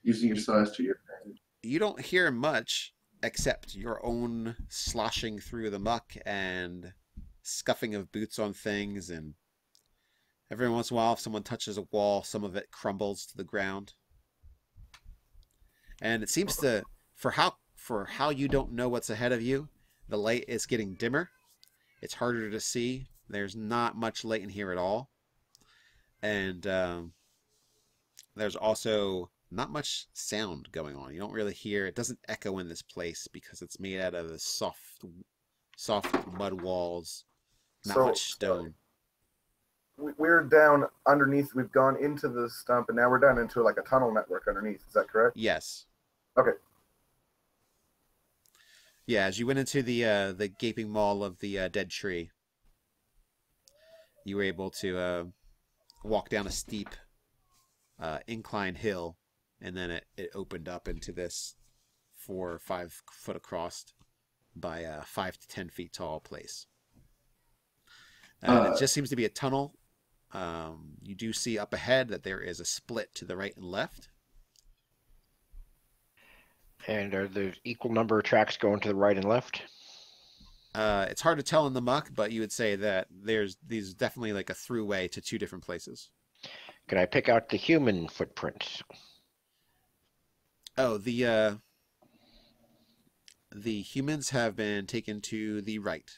Using your size to your advantage. you don't hear much except your own sloshing through the muck and scuffing of boots on things, and every once in a while if someone touches a wall, some of it crumbles to the ground. And it seems to, for how you don't know what's ahead of you, the light is getting dimmer. It's harder to see. There's not much light in here at all. And there's also not much sound going on. You don't really hear, it doesn't echo in this place because it's made out of the soft mud walls, not much stone. We're down underneath. We've gone into the stump, and now we're down into like a tunnel network underneath. Is that correct? Yes. Okay. Yeah, as you went into the gaping maw of the dead tree, you were able to walk down a steep incline hill, and then it opened up into this 4 or 5 foot across by 5 to 10 feet tall place. It just seems to be a tunnel. You do see up ahead that there is a split to the right and left. And are there equal number of tracks going to the right and left? It's hard to tell in the muck, but you would say that there's definitely like a throughway to 2 different places. Can I pick out the human footprints? Oh, the humans have been taken to the right.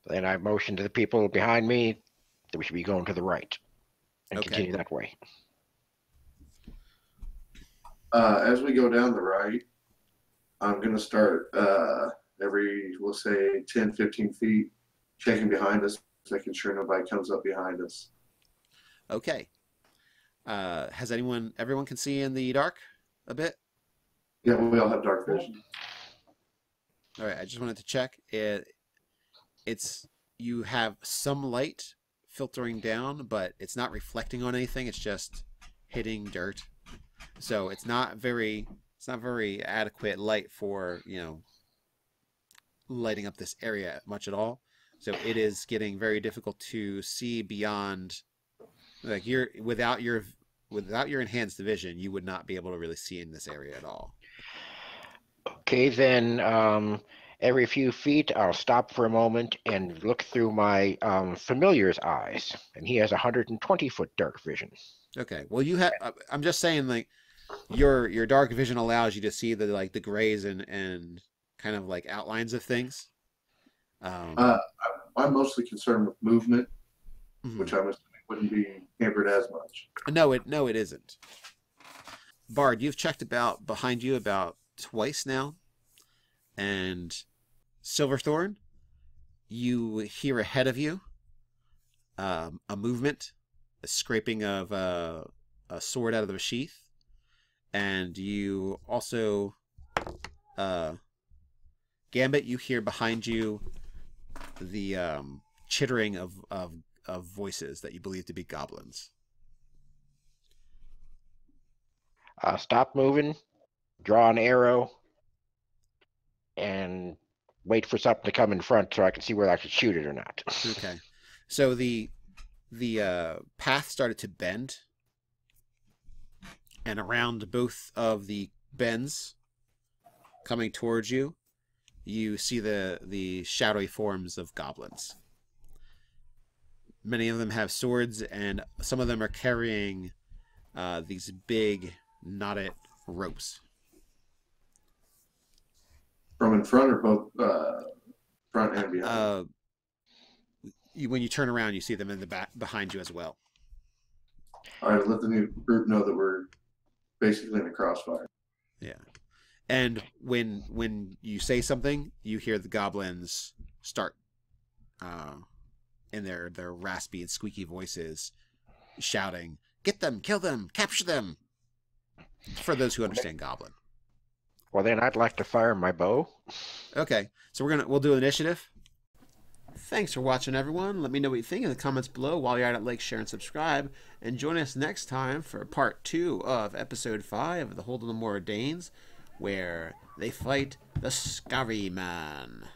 Then I motion to the people behind me that we should be going to the right and Okay. continue that way. As we go down the right, I'm going to start every, we'll say, 10, 15 feet, checking behind us, making sure nobody comes up behind us. Okay. Has everyone can see in the dark a bit? Yeah, we all have dark vision. All right, I just wanted to check. It's you have some light filtering down, but it's not reflecting on anything. It's just hitting dirt. So it's not very adequate light for, lighting up this area much at all. So it is getting very difficult to see beyond, like without your enhanced vision, you would not be able to really see in this area at all. Okay, then every few feet I'll stop for a moment and look through my familiar's eyes, and he has 120-foot dark vision. Okay. Well, you have. I'm just saying, like, your dark vision allows you to see the grays and kind of like outlines of things. I'm mostly concerned with movement, Mhm. which I'm assuming wouldn't be hampered as much. No, it isn't. Bard, you've checked behind you about twice now, and Silverthorn, you hear ahead of you a movement, a scraping of a sword out of the sheath, and you also, Gambit, you hear behind you the chittering of voices that you believe to be goblins. Stop moving, draw an arrow, and wait for something to come in front so I can see whether I should shoot it or not. Okay. So the path started to bend, and around both of the bends coming towards you, you see the shadowy forms of goblins. Many of them have swords, and some of them are carrying these big knotted ropes. From in front or both front and behind? When you turn around, you see them in the back behind you as well. All right, let the new group know that we're basically in a crossfire. Yeah. And when you say something, you hear the goblins start in their raspy and squeaky voices shouting, "Get them, kill them, capture them." For those who understand Goblin. Well, then I'd like to fire my bow. Okay, so we'll do initiative. Thanks for watching, everyone. Let me know what you think in the comments below. While you're at it, like, share, and subscribe. And join us next time for part 2 of episode 5 of the Hold of the More Danes, where they fight the Scurry Man.